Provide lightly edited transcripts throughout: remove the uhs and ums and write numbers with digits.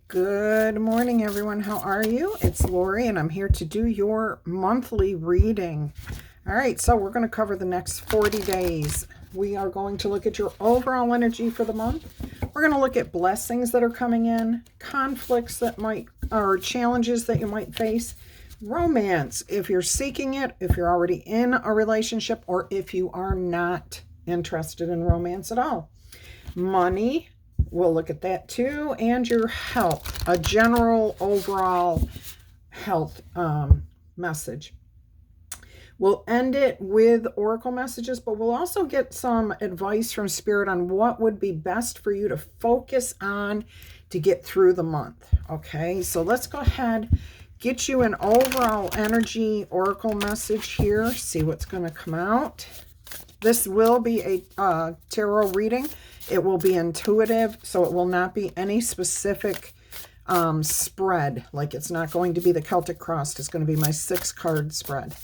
Good morning, everyone. How are you? It's Laurie, and I'm here to do your monthly reading. All right, so we're going to cover the next 40 days. We are going to look at your overall energy for the month. We're going to look at blessings that are coming in, conflicts that might, or challenges that you might face, romance, if you're seeking it, if you're already in a relationship, or if you are not interested in romance at all. Money, we'll look at that too, and your health, a general overall health message. We'll end it with oracle messages, but we'll also get some advice from Spirit on what would be best for you to focus on to get through the month. Okay, so let's go ahead, get you an overall energy oracle message here, see what's going to come out. This will be a tarot reading. It will be intuitive, so it will not be any specific spread. Like, it's not going to be the Celtic Cross. It's going to be my 6-card spread.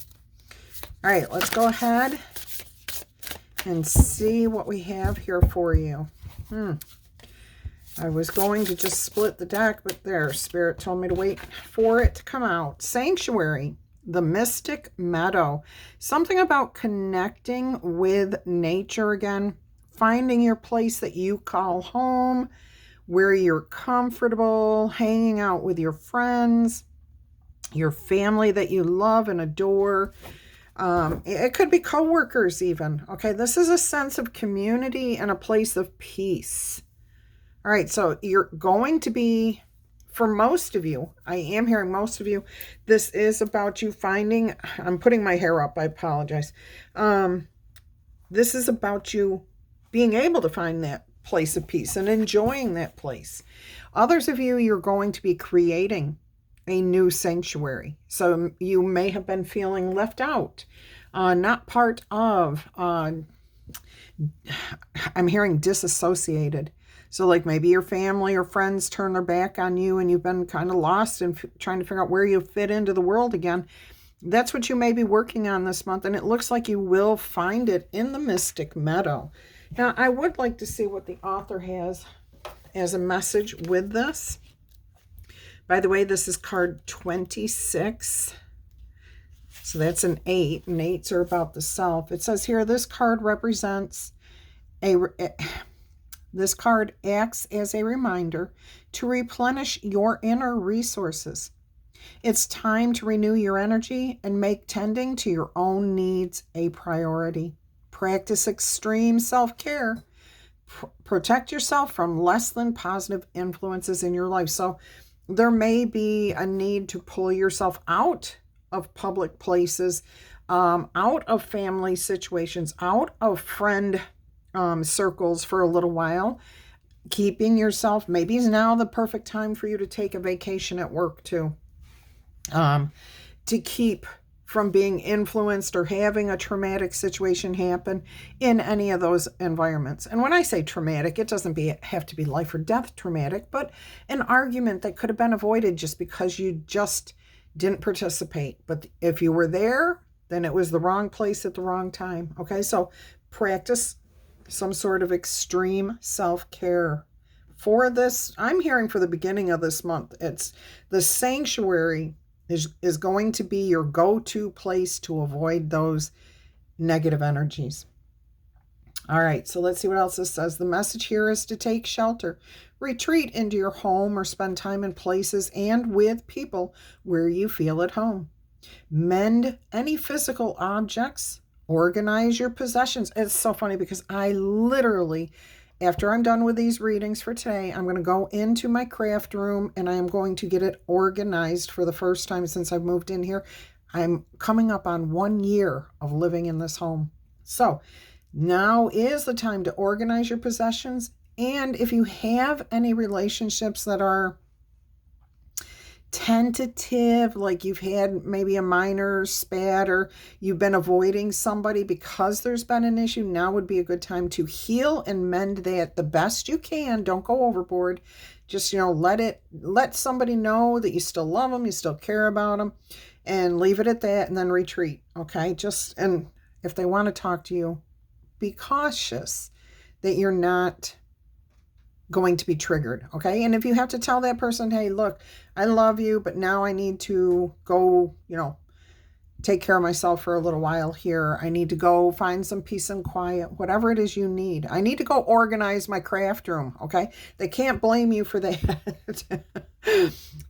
All right, let's go ahead and see what we have here for you. I was going to just split the deck, but there, Spirit told me to wait for it to come out. Sanctuary. The Mystic Meadow. Something about connecting with nature again. Finding your place that you call home. Where you're comfortable. Hanging out with your friends. Your family that you love and adore. It could be coworkers even. Okay, this is a sense of community and a place of peace. All right, so you're going to be... For most of you, I am hearing most of you, this is about you finding, I'm putting my hair up, I apologize. This is about you being able to find that place of peace and enjoying that place. Others of you, you're going to be creating a new sanctuary. So you may have been feeling left out, not part of, I'm hearing disassociated. So like maybe your family or friends turn their back on you and you've been kind of lost and trying to figure out where you fit into the world again. That's what you may be working on this month, and it looks like you will find it in the Mystic Meadow. Now, I would like to see what the author has as a message with this. By the way, this is card 26. So that's an 8, and 8s are about the self. It says here, this card represents This card acts as a reminder to replenish your inner resources. It's time to renew your energy and make tending to your own needs a priority. Practice extreme self-care. Protect yourself from less than positive influences in your life. So there may be a need to pull yourself out of public places, out of family situations, out of friend circles for a little while, keeping yourself, maybe is now the perfect time for you to take a vacation at work too, to keep from being influenced or having a traumatic situation happen in any of those environments. And when I say traumatic, it doesn't have to be life or death traumatic, but an argument that could have been avoided just because you just didn't participate. But if you were there, then it was the wrong place at the wrong time. Okay, so practice some sort of extreme self-care. For this, I'm hearing for the beginning of this month, it's the sanctuary is going to be your go-to place to avoid those negative energies. All right, so let's see what else this says. The message here is to take shelter. Retreat into your home or spend time in places and with people where you feel at home. Mend any physical objects. Organize your possessions. It's so funny because I literally, after I'm done with these readings for today, I'm going to go into my craft room and I am going to get it organized for the first time since I've moved in here. I'm coming up on 1 year of living in this home. So now is the time to organize your possessions. And if you have any relationships that are tentative, like you've had maybe a minor spat or you've been avoiding somebody because there's been an issue, now would be a good time to heal and mend that the best you can. Don't go overboard. Just, let somebody know that you still love them, you still care about them, and leave it at that, and then retreat. Okay, and if they want to talk to you, be cautious that you're not going to be triggered, okay? And if you have to tell that person, hey, look, I love you, but now I need to go, take care of myself for a little while here. I need to go find some peace and quiet, whatever it is you need. I need to go organize my craft room, okay? They can't blame you for that.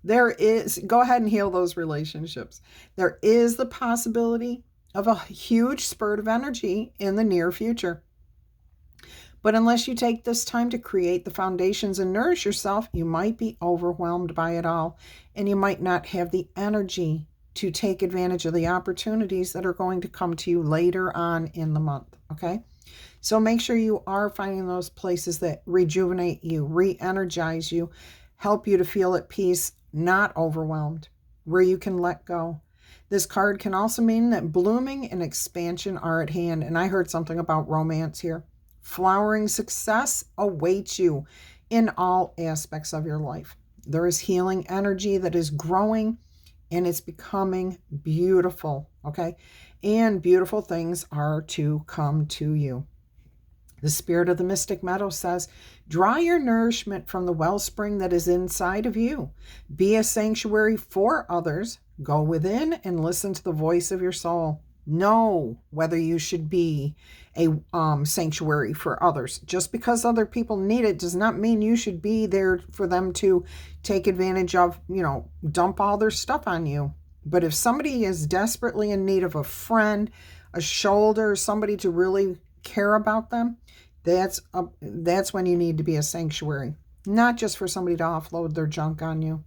Go ahead and heal those relationships. There is the possibility of a huge spurt of energy in the near future. But unless you take this time to create the foundations and nourish yourself, you might be overwhelmed by it all, and you might not have the energy to take advantage of the opportunities that are going to come to you later on in the month, okay? So make sure you are finding those places that rejuvenate you, re-energize you, help you to feel at peace, not overwhelmed, where you can let go. This card can also mean that blooming and expansion are at hand, and I heard something about romance here. Flowering success awaits you in all aspects of your life. There is healing energy that is growing, and it's becoming beautiful, okay? And beautiful things are to come to you. The spirit of the Mystic Meadow says, draw your nourishment from the wellspring that is inside of you. Be a sanctuary for others. Go within and listen to the voice of your soul. Know whether you should be a sanctuary for others. Just because other people need it does not mean you should be there for them to take advantage of, dump all their stuff on you. But if somebody is desperately in need of a friend, a shoulder, somebody to really care about them, that's when you need to be a sanctuary, not just for somebody to offload their junk on you.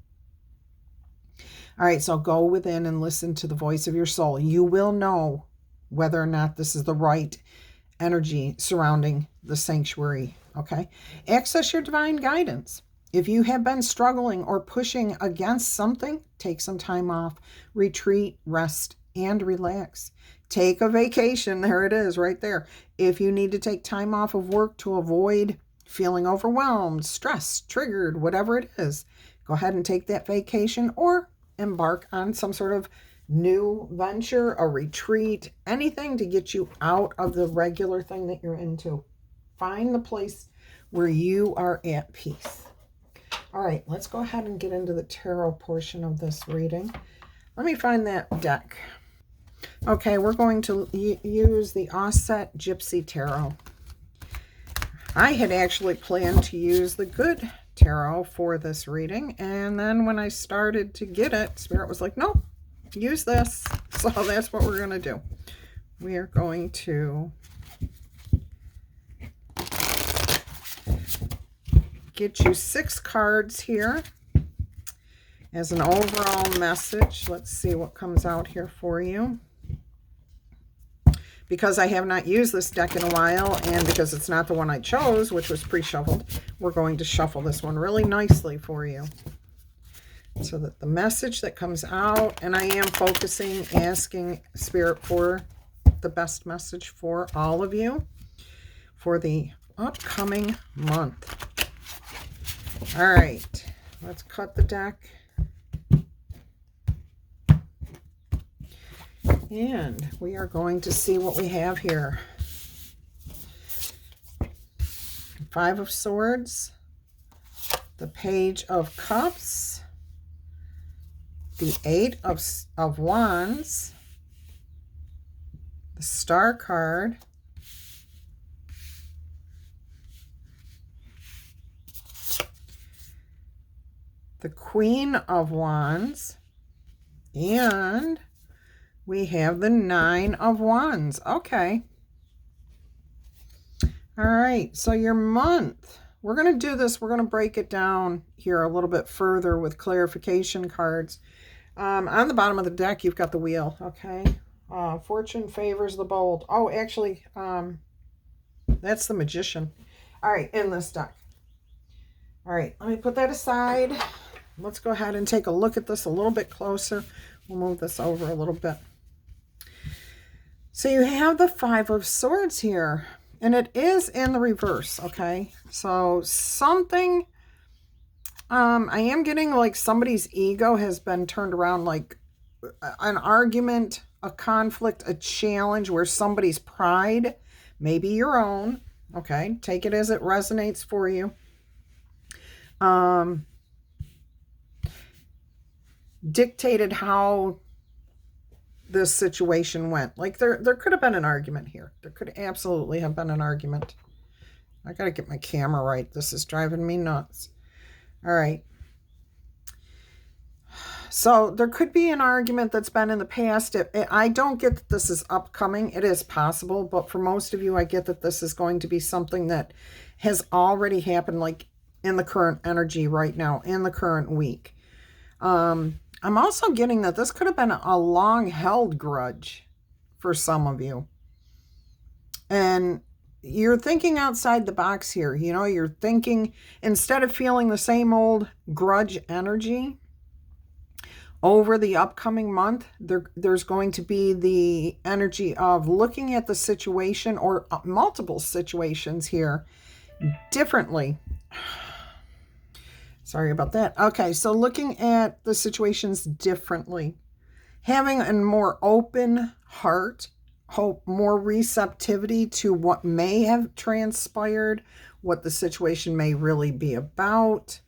All right, so go within and listen to the voice of your soul. You will know whether or not this is the right energy surrounding the sanctuary, okay? Access your divine guidance. If you have been struggling or pushing against something, take some time off, retreat, rest, and relax. Take a vacation. There it is right there. If you need to take time off of work to avoid feeling overwhelmed, stressed, triggered, whatever it is, go ahead and take that vacation or embark on some sort of new venture, a retreat, anything to get you out of the regular thing that you're into. Find the place where you are at peace. All right, let's go ahead and get into the tarot portion of this reading. Let me find that deck. Okay, we're going to use the Offset Gypsy Tarot. I had actually planned to use the Good Tarot for this reading, and then when I started to get it, Spirit was like, nope, use this. So that's what we're going to do. We are going to get you 6 cards here as an overall message. Let's see what comes out here for you. Because I have not used this deck in a while, and because it's not the one I chose, which was pre-shuffled, we're going to shuffle this one really nicely for you. So that the message that comes out, and I am focusing, asking Spirit for the best message for all of you for the upcoming month. All right, let's cut the deck. And we are going to see what we have here. 5 of Swords, the Page of Cups, the 8 of Wands, the Star card, the Queen of Wands, and we have the 9 of Wands. Okay. All right. So your month, we're going to do this. We're going to break it down here a little bit further with clarification cards. On the bottom of the deck, you've got the wheel. Okay. Fortune favors the bold. Oh, actually, that's the Magician. All right. In this deck. All right. Let me put that aside. Let's go ahead and take a look at this a little bit closer. We'll move this over a little bit. So you have the 5 of Swords here, and it is in the reverse, okay? So something, I am getting like somebody's ego has been turned around, like an argument, a conflict, a challenge where somebody's pride, maybe your own, okay? Take it as it resonates for you. dictated how this situation went. Like there could have been an argument here. There could absolutely have been an argument. I got to get my camera right. This is driving me nuts. All right. So there could be an argument that's been in the past. I don't get that this is upcoming. It is possible, but for most of you, I get that this is going to be something that has already happened, like in the current energy right now, in the current week. I'm also getting that this could have been a long-held grudge for some of you. And you're thinking outside the box here. You know, you're thinking, instead of feeling the same old grudge energy, over the upcoming month, there's going to be the energy of looking at the situation, or multiple situations here, differently. Sorry about that. Okay, so looking at the situations differently, having a more open heart, more receptivity to what may have transpired, what the situation may really be about.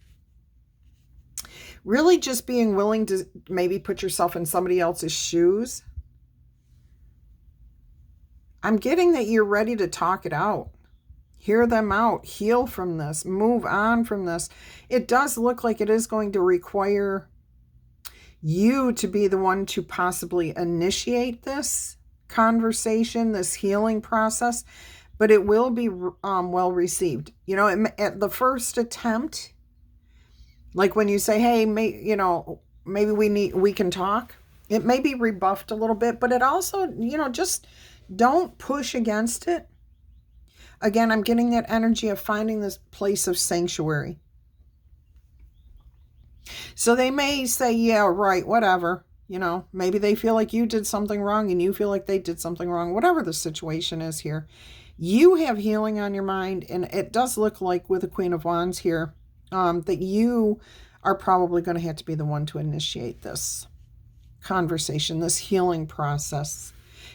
Really just being willing to maybe put yourself in somebody else's shoes. I'm getting that you're ready to talk it out. Hear them out. Heal from this. Move on from this. It does look like it is going to require you to be the one to possibly initiate this conversation, this healing process, but it will be well received. You know, at the first attempt, like when you say, hey, maybe we can talk, it may be rebuffed a little bit, but it also, just don't push against it. Again, I'm getting that energy of finding this place of sanctuary. So they may say, yeah, right, whatever. Maybe they feel like you did something wrong and you feel like they did something wrong. Whatever the situation is here, you have healing on your mind. And it does look like with the Queen of Wands here, that you are probably going to have to be the one to initiate this conversation, this healing process.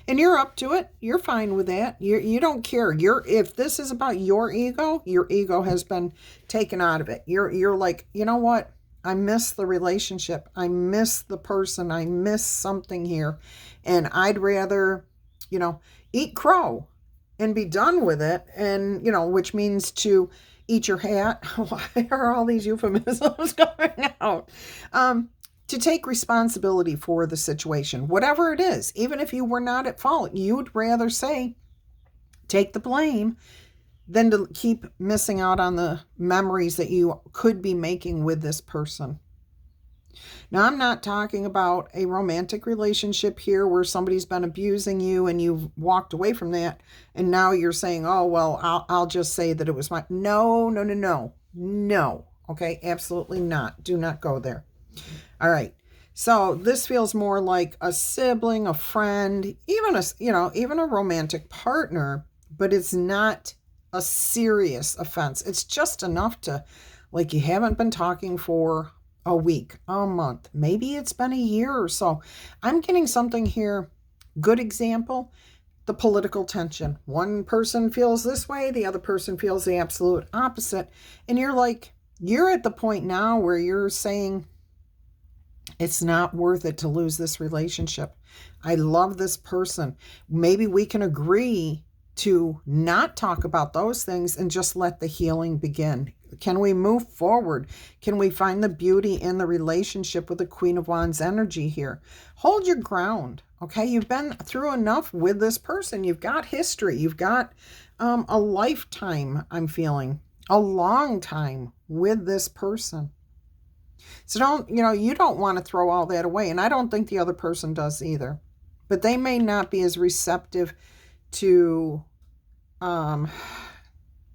And you're up to it. You're fine with that. You don't care. If this is about your ego has been taken out of it. You're like, you know what? I miss the relationship. I miss the person. I miss something here. And I'd rather, eat crow and be done with it. And, which means to eat your hat. Why are all these euphemisms going out? To take responsibility for the situation, whatever it is, even if you were not at fault, you'd rather say, take the blame, than to keep missing out on the memories that you could be making with this person. Now, I'm not talking about a romantic relationship here where somebody's been abusing you and you've walked away from that. And now you're saying, oh, well, I'll just say that it was my... No. Okay, absolutely not. Do not go there. All right. So this feels more like a sibling, a friend, even a romantic partner, but it's not a serious offense. It's just enough to, like, you haven't been talking for a week, a month, maybe it's been a year or so. I'm getting something here. Good example, the political tension. One person feels this way, the other person feels the absolute opposite. And you're at the point now where you're saying, it's not worth it to lose this relationship. I love this person. Maybe we can agree to not talk about those things and just let the healing begin. Can we move forward? Can we find the beauty in the relationship with the Queen of Wands energy here? Hold your ground, okay? You've been through enough with this person. You've got history. You've got a lifetime, I'm feeling, a long time with this person. So you don't want to throw all that away. And I don't think the other person does either. But they may not be as receptive to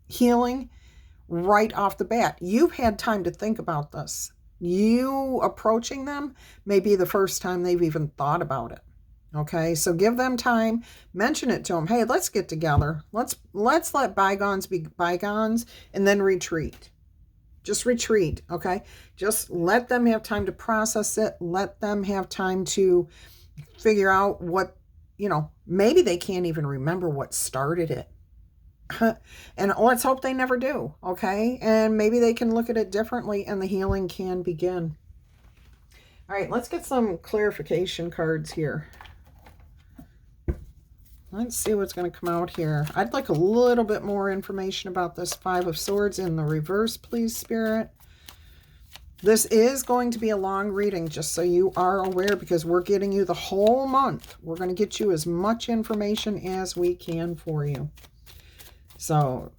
healing right off the bat. You've had time to think about this. You approaching them may be the first time they've even thought about it. Okay, so give them time. Mention it to them. Hey, let's get together. Let's let bygones be bygones, and then retreat. Just retreat, okay? Just let them have time to process it. Let them have time to figure out what, maybe they can't even remember what started it. And let's hope they never do, okay? And maybe they can look at it differently and the healing can begin. All right, let's get some clarification cards here. Let's see what's going to come out here. I'd like a little bit more information about this Five of Swords in the reverse, please, Spirit. This is going to be a long reading, just so you are aware, because we're getting you the whole month. We're going to get you as much information as we can for you. So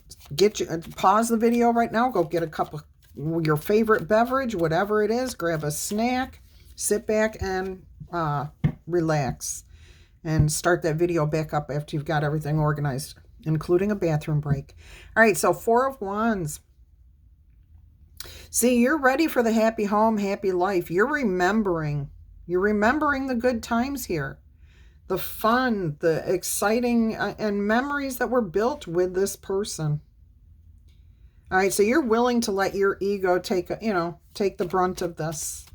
pause the video right now. Go get a cup of your favorite beverage, whatever it is. Grab a snack. Sit back and relax. And start that video back up after you've got everything organized, including a bathroom break. All right, so Four of Wands. See, you're ready for the happy home, happy life. You're remembering the good times here. The fun, the exciting, and memories that were built with this person. All right, so you're willing to let your ego take the brunt of this.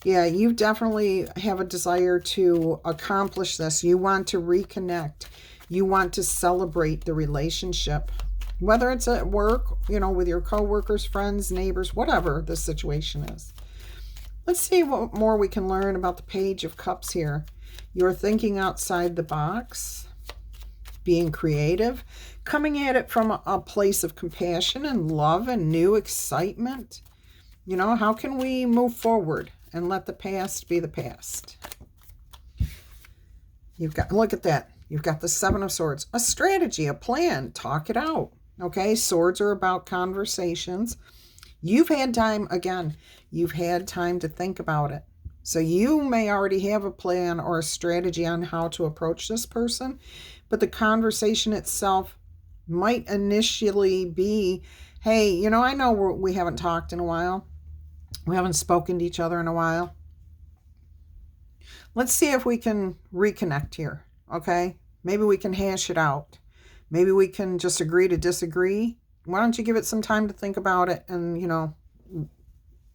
Yeah, you definitely have a desire to accomplish this. You want to reconnect. You want to celebrate the relationship. Whether it's at work, with your coworkers, friends, neighbors, whatever the situation is. Let's see what more we can learn about the Page of Cups here. You're thinking outside the box, being creative, coming at it from a place of compassion and love and new excitement. How can we move forward and let the past be the past? Look at that. You've got the Seven of Swords, a strategy, a plan, talk it out. Okay, swords are about conversations. You've had time to think about it. So you may already have a plan or a strategy on how to approach this person, but the conversation itself might initially be, hey, I know we haven't talked in a while. We haven't spoken to each other in a while. Let's see if we can reconnect here, okay? Maybe we can hash it out. Maybe we can just agree to disagree. Why don't you give it some time to think about it and,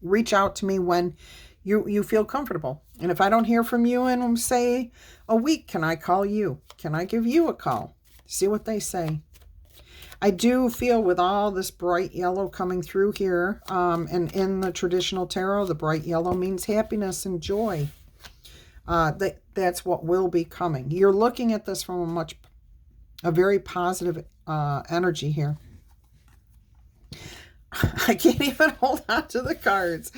reach out to me when you feel comfortable. And if I don't hear from you in, say, a week, can I call you? Can I give you a call? See what they say. I do feel with all this bright yellow coming through here, and in the traditional tarot, the bright yellow means happiness and joy. That's what will be coming. You're looking at this from a very positive energy here. I can't even hold on to the cards.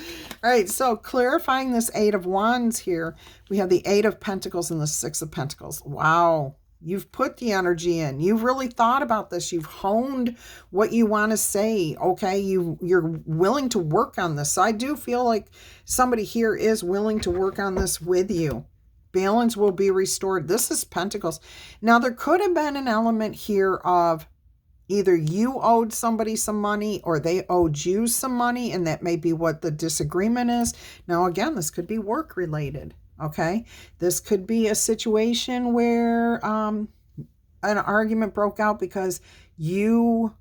All right, so clarifying this Eight of Wands here, we have the Eight of Pentacles and the Six of Pentacles. Wow, you've put the energy in. You've really thought about this. You've honed what you want to say, okay? You're willing to work on this. So I do feel like somebody here is willing to work on this with you. Balance will be restored. This is Pentacles. Now, there could have been an element here of either you owed somebody some money or they owed you some money, and that may be what the disagreement is. Now, again, this could be work related, okay? This could be a situation where an argument broke out because you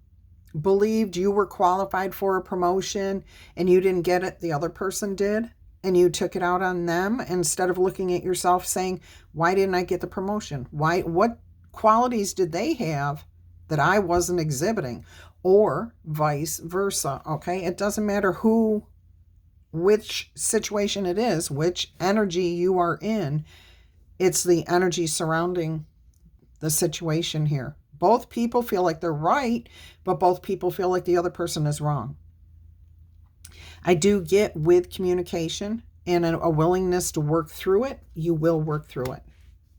believed you were qualified for a promotion and you didn't get it, the other person did, and you took it out on them instead of looking at yourself saying, why didn't I get the promotion? What qualities did they have that I wasn't exhibiting, or vice versa, okay? It doesn't matter which situation it is, which energy you are in, it's the energy surrounding the situation here. Both people feel like they're right, but both people feel like the other person is wrong. I do get with communication and a willingness to work through it, you will work through it.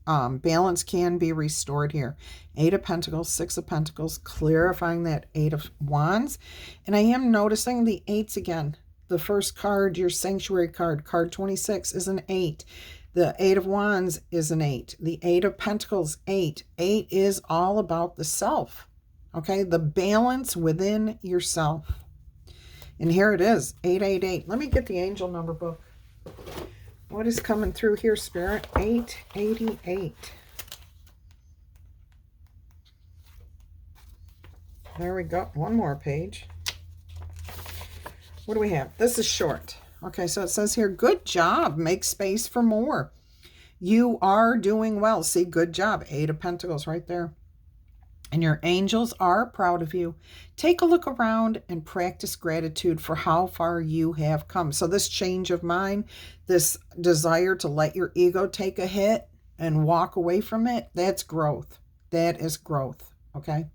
Balance can be restored here. Eight of Pentacles, Six of Pentacles, clarifying that Eight of Wands. And I am noticing the eights again. The first card, your Sanctuary card, card 26, is an 8. The Eight of Wands is an 8. The Eight of Pentacles, 8. 8 is all about the self, okay? The balance within yourself. And here it is, 888. Let me get the angel number book. What is coming through here, Spirit? 888. There we go. One more page. What do we have? This is short. Okay, so it says here, good job. Make space for more. You are doing well. See, good job. Eight of Pentacles right there. and your angels are proud of you. Take a look around and practice gratitude for how far you have come. So this change of mind, this desire to let your ego take a hit and walk away from it, that's growth. That is growth, okay?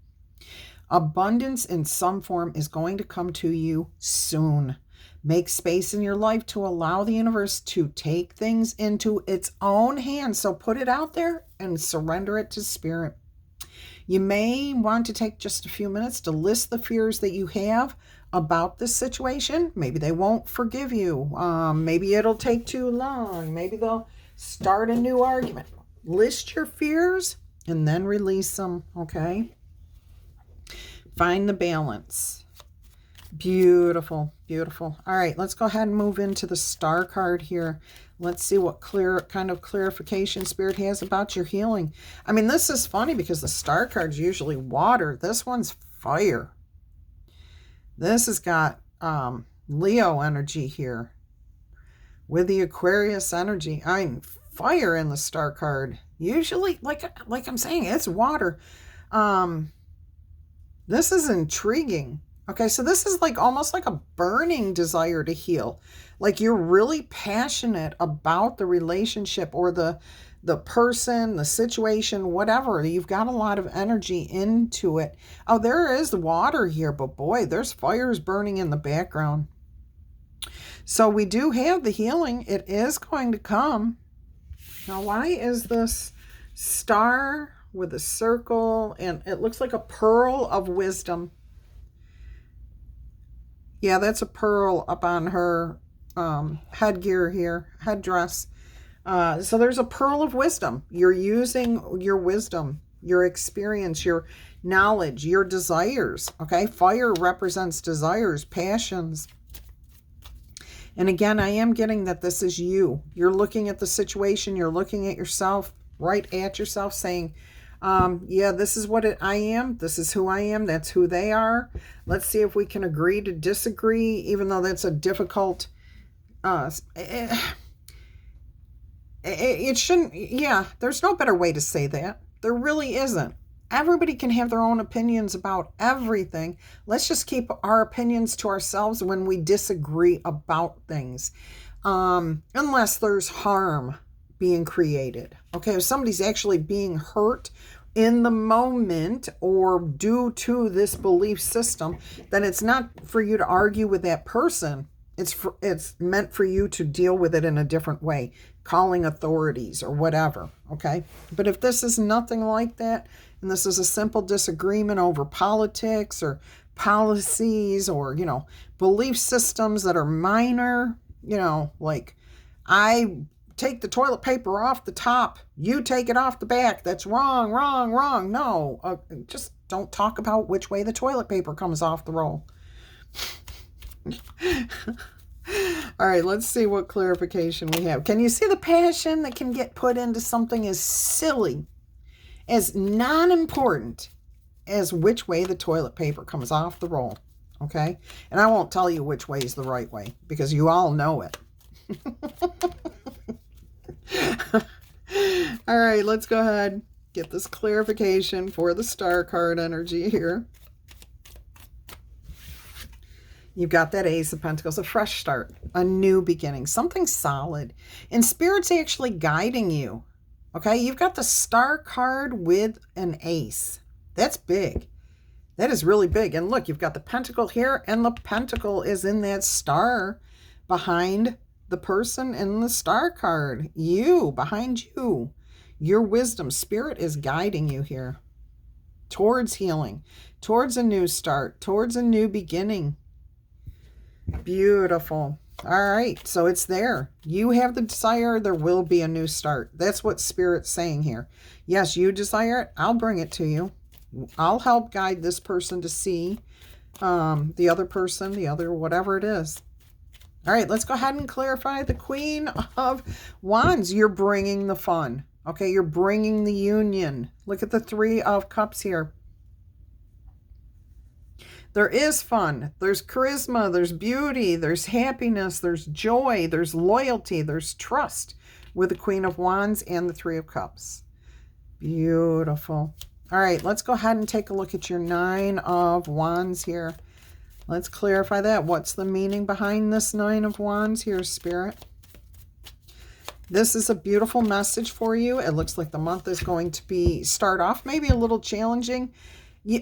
Abundance in some form is going to come to you soon. Make space in your life to allow the universe to take things into its own hands. So put it out there and surrender it to spirit. You may want to take just a few minutes to list the fears that you have about this situation. Maybe they won't forgive you. Maybe it'll take too long. Maybe they'll start a new argument. List your fears and then release them, okay? Find the balance. Beautiful, beautiful. All right, let's go ahead and move into the star card here. Let's see what kind of clarification Spirit has about your healing. I mean, this is funny because the star card's usually water. This one's fire. This has got Leo energy here with the Aquarius energy. I mean, fire in the star card. Usually, like I'm saying, it's water. This is intriguing. Okay, so this is like almost like a burning desire to heal. Like you're really passionate about the relationship or the person, the situation, whatever. You've got a lot of energy into it. Oh, there is water here, but boy, there's fires burning in the background. So we do have the healing. It is going to come. Now, why is this star with a circle and it looks like a pearl of wisdom? Yeah, that's a pearl up on her headgear here, headdress. So there's a pearl of wisdom. You're using your wisdom, your experience, your knowledge, your desires. Okay, fire represents desires, passions. And again, I am getting that this is you. You're looking at the situation. You're looking at yourself, right at yourself, saying, yeah, this is what I am. This is who I am. That's who they are. Let's see if we can agree to disagree, even though that's a difficult, it shouldn't, yeah, there's no better way to say that. There really isn't. Everybody can have their own opinions about everything. Let's just keep our opinions to ourselves when we disagree about things, unless there's harm being created. Okay, if somebody's actually being hurt in the moment or due to this belief system, then it's not for you to argue with that person. It's meant for you to deal with it in a different way, calling authorities or whatever, okay? But if this is nothing like that, and this is a simple disagreement over politics or policies or, belief systems that are minor, like I take the toilet paper off the top, you take it off the back. That's wrong, wrong, wrong. No, just don't talk about which way the toilet paper comes off the roll. All right, let's see what clarification we have. Can you see the passion that can get put into something as silly, as non-important as which way the toilet paper comes off the roll? Okay? And I won't tell you which way is the right way because you all know it. All right, let's go ahead, get this clarification for the star card energy here. You've got that Ace of Pentacles, a fresh start, a new beginning, something solid. And Spirit's actually guiding you. Okay, you've got the star card with an ace. That's big. That is really big. And look, you've got the pentacle here, and the pentacle is in that star behind the person in the star card. You, behind you. Your wisdom. Spirit is guiding you here towards healing, towards a new start, towards a new beginning. Beautiful. All right, so it's there. You have the desire, there will be a new start. That's what Spirit's saying here. Yes, you desire it, I'll bring it to you. I'll help guide this person to see the other person, the other whatever it is. All right, let's go ahead and clarify the Queen of Wands. You're bringing the fun. Okay, you're bringing the union. Look at the Three of Cups here. There is fun, there's charisma, there's beauty, there's happiness, there's joy, there's loyalty, there's trust with the Queen of Wands and the Three of Cups. Beautiful. All right, let's go ahead and take a look at your 9 of Wands here. Let's clarify that. What's the meaning behind this 9 of Wands here, Spirit? This is a beautiful message for you. It looks like the month is going to start off maybe a little challenging.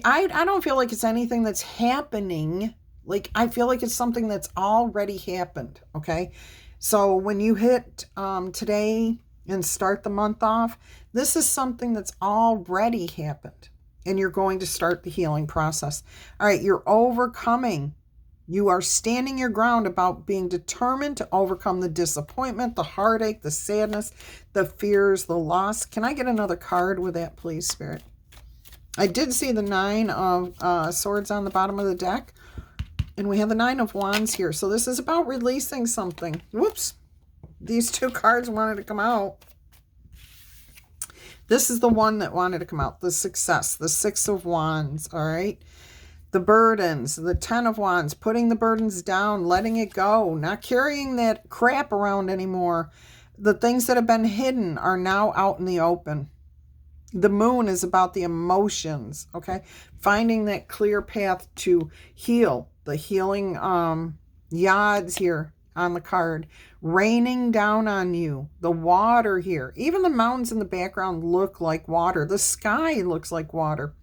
I don't feel like it's anything that's happening. Like, I feel like it's something that's already happened, okay? So when you hit today and start the month off, this is something that's already happened, and you're going to start the healing process. All right, you're overcoming. You are standing your ground about being determined to overcome the disappointment, the heartache, the sadness, the fears, the loss. Can I get another card with that, please, Spirit? I did see the 9 of Swords on the bottom of the deck, and we have the 9 of Wands here. So this is about releasing something. Whoops. These 2 cards wanted to come out. This is the one that wanted to come out. The success, the 6 of Wands, all right? The burdens, the 10 of Wands, putting the burdens down, letting it go, not carrying that crap around anymore. The things that have been hidden are now out in the open. The moon is about the emotions, okay? Finding that clear path to heal. The healing yads here on the card. Raining down on you. The water here. Even the mountains in the background look like water. The sky looks like water.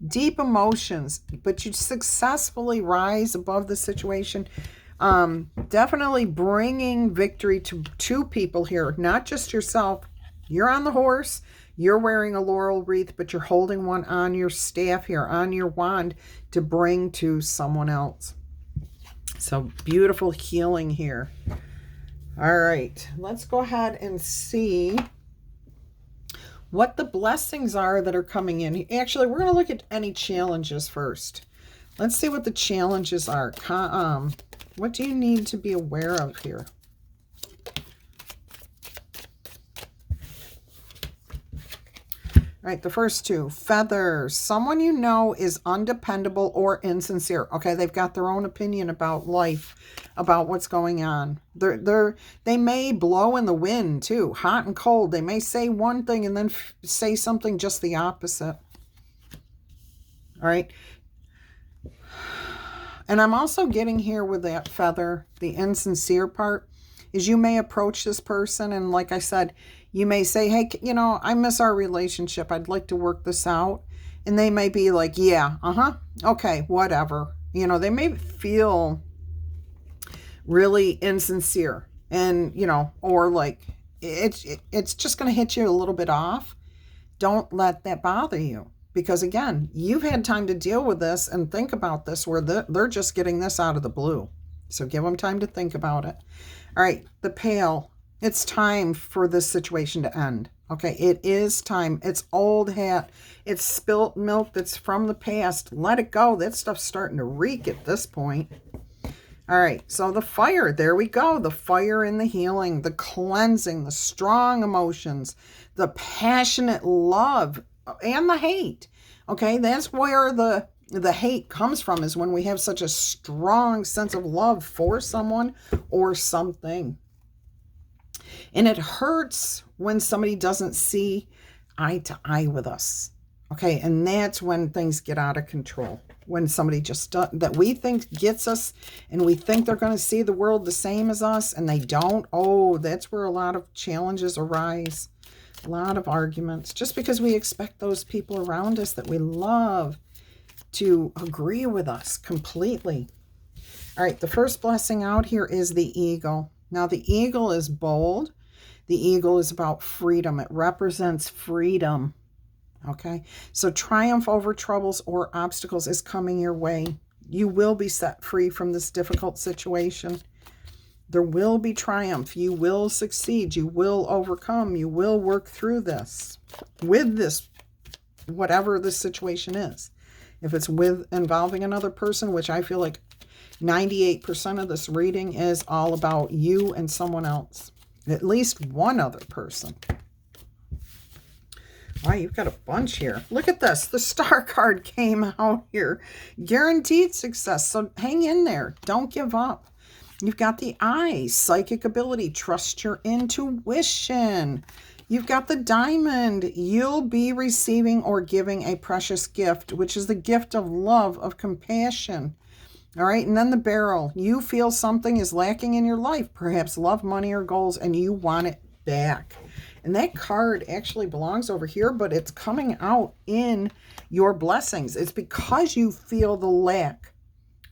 Deep emotions, but you successfully rise above the situation. Definitely bringing victory to 2 people here, not just yourself. You're on the horse. You're wearing a laurel wreath, but you're holding one on your staff here, on your wand, to bring to someone else. So beautiful healing here. All right, let's go ahead and see what the blessings are that are coming in. Actually, we're going to look at any challenges first. Let's see what the challenges are. What do you need to be aware of here? All right, the first 2. Feathers. Someone you know is undependable or insincere. Okay, they've got their own opinion about life, about what's going on. They may blow in the wind too, hot and cold. They may say one thing and then say something just the opposite. All right. And I'm also getting here with that feather, the insincere part, is you may approach this person and, like I said, you may say, hey, you know, I miss our relationship. I'd like to work this out. And they may be like, yeah, okay, whatever. You know, they may feel really insincere, and, you know, or like it's just going to hit you a little bit off. Don't let that bother you, because again, you've had time to deal with this and think about this, where they're just getting this out of the blue. So give them time to think about it. All right, the pail. It's time for this situation to end. Okay, it is time. It's old hat. It's spilt milk that's from the past. Let it go. That stuff's starting to reek at this point. All right, so the fire, there we go. The fire in the healing, the cleansing, the strong emotions, the passionate love, and the hate. Okay, that's where the hate comes from, is when we have such a strong sense of love for someone or something. And it hurts when somebody doesn't see eye to eye with us. Okay, and that's when things get out of control. When somebody just that we think gets us, and we think they're going to see the world the same as us, and they don't. Oh, that's where a lot of challenges arise. A lot of arguments. Just because we expect those people around us that we love to agree with us completely. All right, the first blessing out here is the eagle. Now, the eagle is bold. The eagle is about freedom. It represents freedom. Okay, so triumph over troubles or obstacles is coming your way. You will be set free from this difficult situation. There will be triumph. You will succeed. You will overcome. You will work through this, with this, whatever the situation is. If it's involving another person, which I feel like 98% of this reading is all about you and someone else. At least one other person. Wow, you've got a bunch here. Look at this. The star card came out here. Guaranteed success. So hang in there. Don't give up. You've got the eyes. Psychic ability. Trust your intuition. You've got the diamond. You'll be receiving or giving a precious gift, which is the gift of love, of compassion. All right, and then the barrel. You feel something is lacking in your life, perhaps love, money, or goals, and you want it back. And that card actually belongs over here, but it's coming out in your blessings. It's because you feel the lack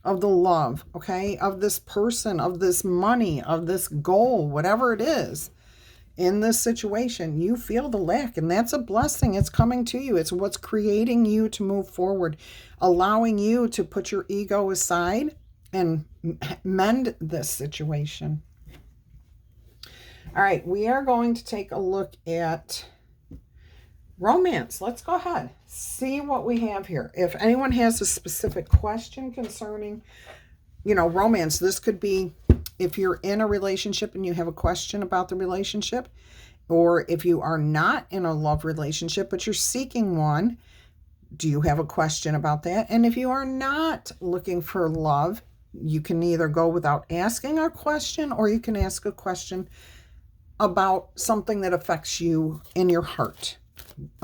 of the love, okay, of this person, of this money, of this goal, whatever it is. In this situation, you feel the lack, and that's a blessing. It's coming to you. It's what's creating you to move forward, allowing you to put your ego aside and mend this situation. All right, we are going to take a look at romance. Let's go ahead, see what we have here. If anyone has a specific question concerning, romance, this could be if you're in a relationship and you have a question about the relationship, or if you are not in a love relationship but you're seeking one, do you have a question about that? And if you are not looking for love, you can either go without asking a question, or you can ask a question about something that affects you in your heart.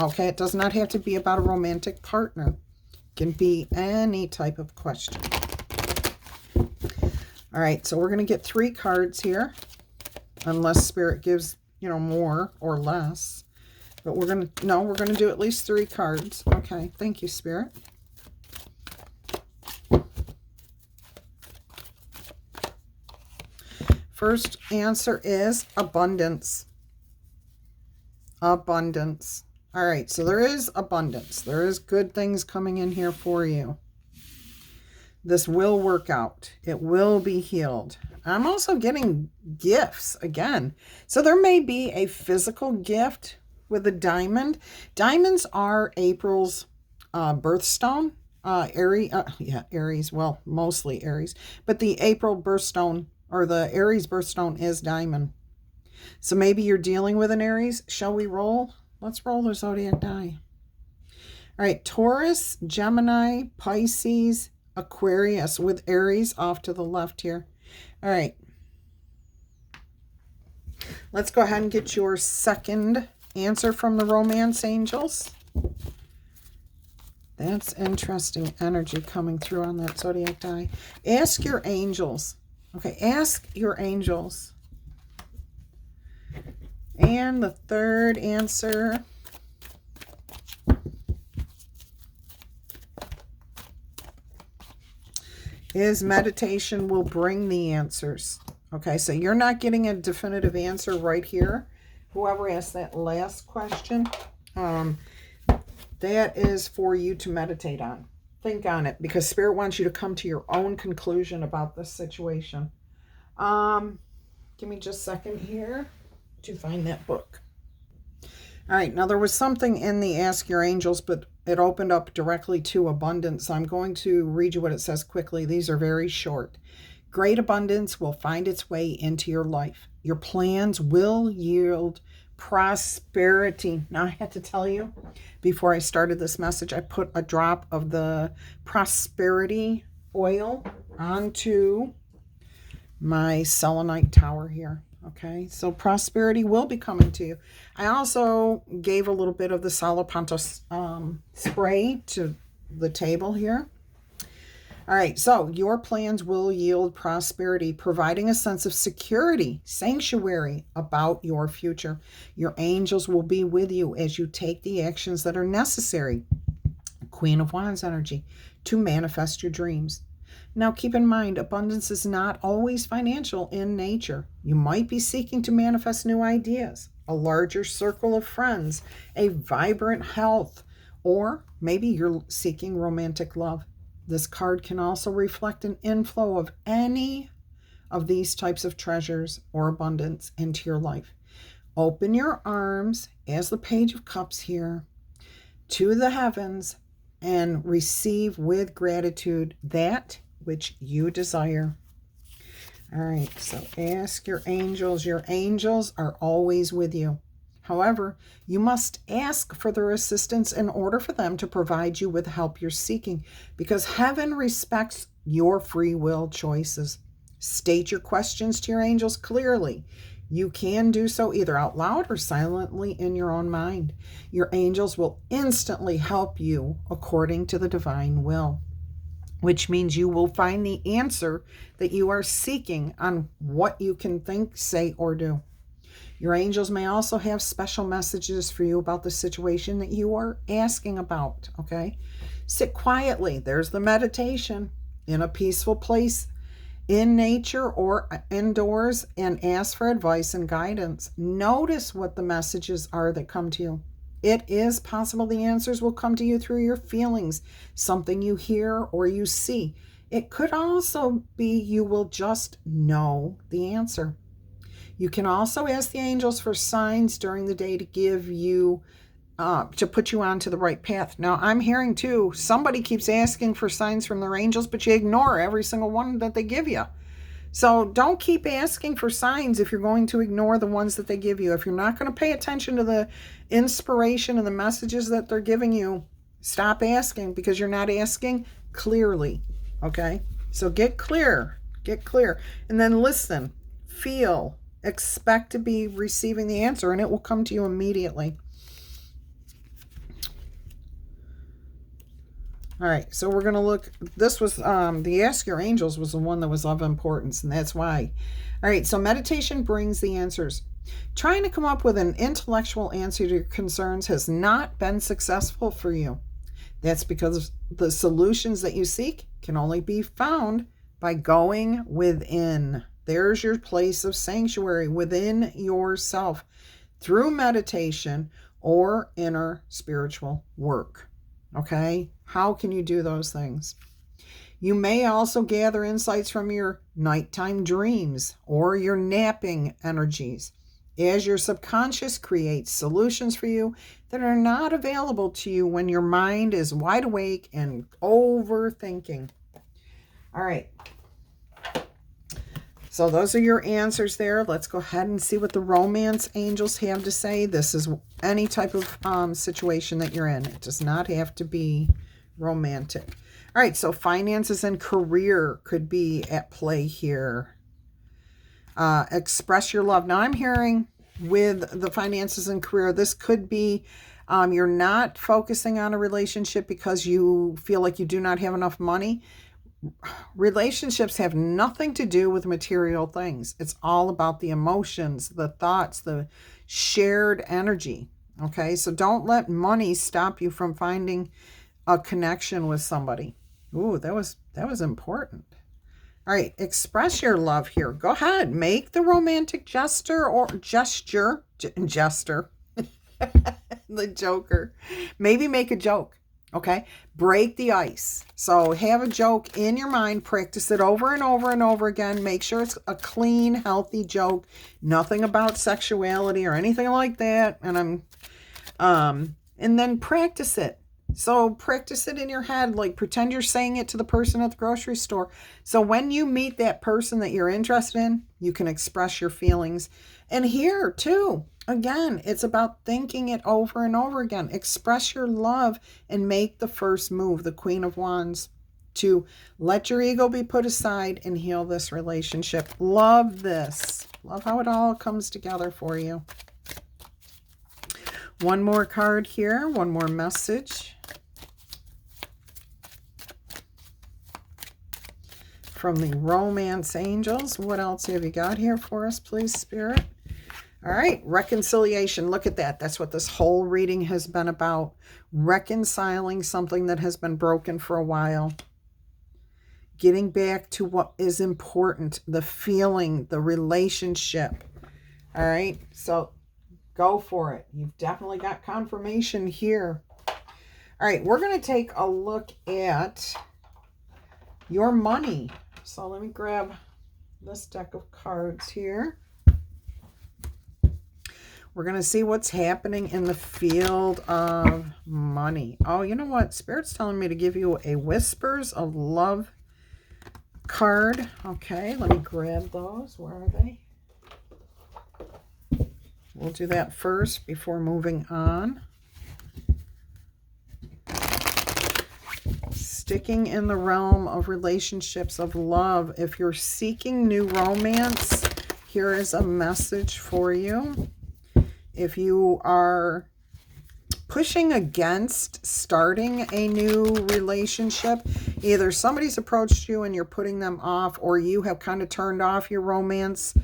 Okay, it does not have to be about a romantic partner. It can be any type of question. All right, so we're going to get 3 cards here, unless Spirit gives, more or less. But we're going to do at least 3 cards. Okay, thank you, Spirit. First answer is abundance. Abundance. All right, so there is abundance. There is good things coming in here for you. This will work out. It will be healed. I'm also getting gifts again. So there may be a physical gift with a diamond. Diamonds are April's birthstone. Aries. Well, mostly Aries. But the April birthstone, or the Aries birthstone, is diamond. So maybe you're dealing with an Aries. Shall we roll? Let's roll the zodiac die. All right, Taurus, Gemini, Pisces, Aquarius, with Aries off to the left here. All right. Let's go ahead and get your second answer from the romance angels. That's interesting energy coming through on that zodiac die. Ask your angels. Okay, ask your angels. And the third answer is meditation will bring the answers. Okay, so you're not getting a definitive answer right here. Whoever asked that last question, that is for you to meditate on. Think on it, because Spirit wants you to come to your own conclusion about this situation. Give me just a second here to find that book. All right, now there was something in the Ask Your Angels, but it opened up directly to abundance. So I'm going to read you what it says quickly. These are very short. Great abundance will find its way into your life. Your plans will yield prosperity. Now, I had to tell you, before I started this message, I put a drop of the prosperity oil onto my selenite tower here. Okay, so prosperity will be coming to you. I also gave a little bit of the Salo Panto spray to the table here. All right, so your plans will yield prosperity, providing a sense of security, sanctuary about your future. Your angels will be with you as you take the actions that are necessary, Queen of Wands energy, to manifest your dreams. Now, keep in mind, abundance is not always financial in nature. You might be seeking to manifest new ideas, a larger circle of friends, a vibrant health, or maybe you're seeking romantic love. This card can also reflect an inflow of any of these types of treasures or abundance into your life. Open your arms, as the Page of Cups here, to the heavens and receive with gratitude that which you desire. All right, so ask your angels. Your angels are always with you. However, you must ask for their assistance in order for them to provide you with help you're seeking, because heaven respects your free will choices. State your questions to your angels clearly. You can do so either out loud or silently in your own mind. Your angels will instantly help you according to the divine will, which means you will find the answer that you are seeking on what you can think, say, or do. Your angels may also have special messages for you about the situation that you are asking about, okay? Sit quietly. There's the meditation, in a peaceful place in nature or indoors, and ask for advice and guidance. Notice what the messages are that come to you. It is possible the answers will come to you through your feelings, something you hear or you see. It could also be you will just know the answer. You can also ask the angels for signs during the day to give you, to put you onto the right path. Now, I'm hearing too, somebody keeps asking for signs from their angels, but you ignore every single one that they give you. So don't keep asking for signs if you're going to ignore the ones that they give you. If you're not going to pay attention to the inspiration and the messages that they're giving you, stop asking, because you're not asking clearly. Okay? So get clear. And then listen, feel, expect to be receiving the answer, and it will come to you immediately. All right, so we're going to look, this was, the Ask Your Angels was the one that was of importance, and that's why. All right, so meditation brings the answers. Trying to come up with an intellectual answer to your concerns has not been successful for you. That's because the solutions that you seek can only be found by going within. There's your place of sanctuary, within yourself, through meditation or inner spiritual work. Okay? How can you do those things? You may also gather insights from your nighttime dreams or your napping energies, as your subconscious creates solutions for you that are not available to you when your mind is wide awake and overthinking. All right. So those are your answers there. Let's go ahead and see what the romance angels have to say. This is any type of situation that you're in. It does not have to be romantic. All right, so finances and career could be at play here. Express your love. Now I'm hearing with the finances and career, this could be you're not focusing on a relationship because you feel like you do not have enough money. Relationships have nothing to do with material things. It's all about the emotions, the thoughts, the shared energy. Okay, so don't let money stop you from finding a connection with somebody. Ooh, that was important. All right, express your love here. Go ahead, make the romantic gesture, the joker. Maybe make a joke. Okay, break the ice. So have a joke in your mind, practice it over and over and over again. Make sure it's a clean, healthy joke, nothing about sexuality or anything like that. And then practice it. So practice it in your head, like pretend you're saying it to the person at the grocery store. So when you meet that person that you're interested in, you can express your feelings. And here too, again, it's about thinking it over and over again. Express your love and make the first move, the Queen of Wands, to let your ego be put aside and heal this relationship. Love this. Love how it all comes together for you. One more card here, one more message from the romance angels. What else have you got here for us, please, Spirit? All right, reconciliation. Look at that. That's what this whole reading has been about. Reconciling something that has been broken for a while. Getting back to what is important, the feeling, the relationship. All right, so go for it. You've definitely got confirmation here. All right, we're going to take a look at your money. So let me grab this deck of cards here. We're going to see what's happening in the field of money. Oh, you know what? Spirit's telling me to give you a Whispers of Love card. Okay, let me grab those. Where are they? We'll do that first before moving on. Sticking in the realm of relationships, of love. If you're seeking new romance, here is a message for you. If you are pushing against starting a new relationship, either somebody's approached you and you're putting them off, or you have kind of turned off your romance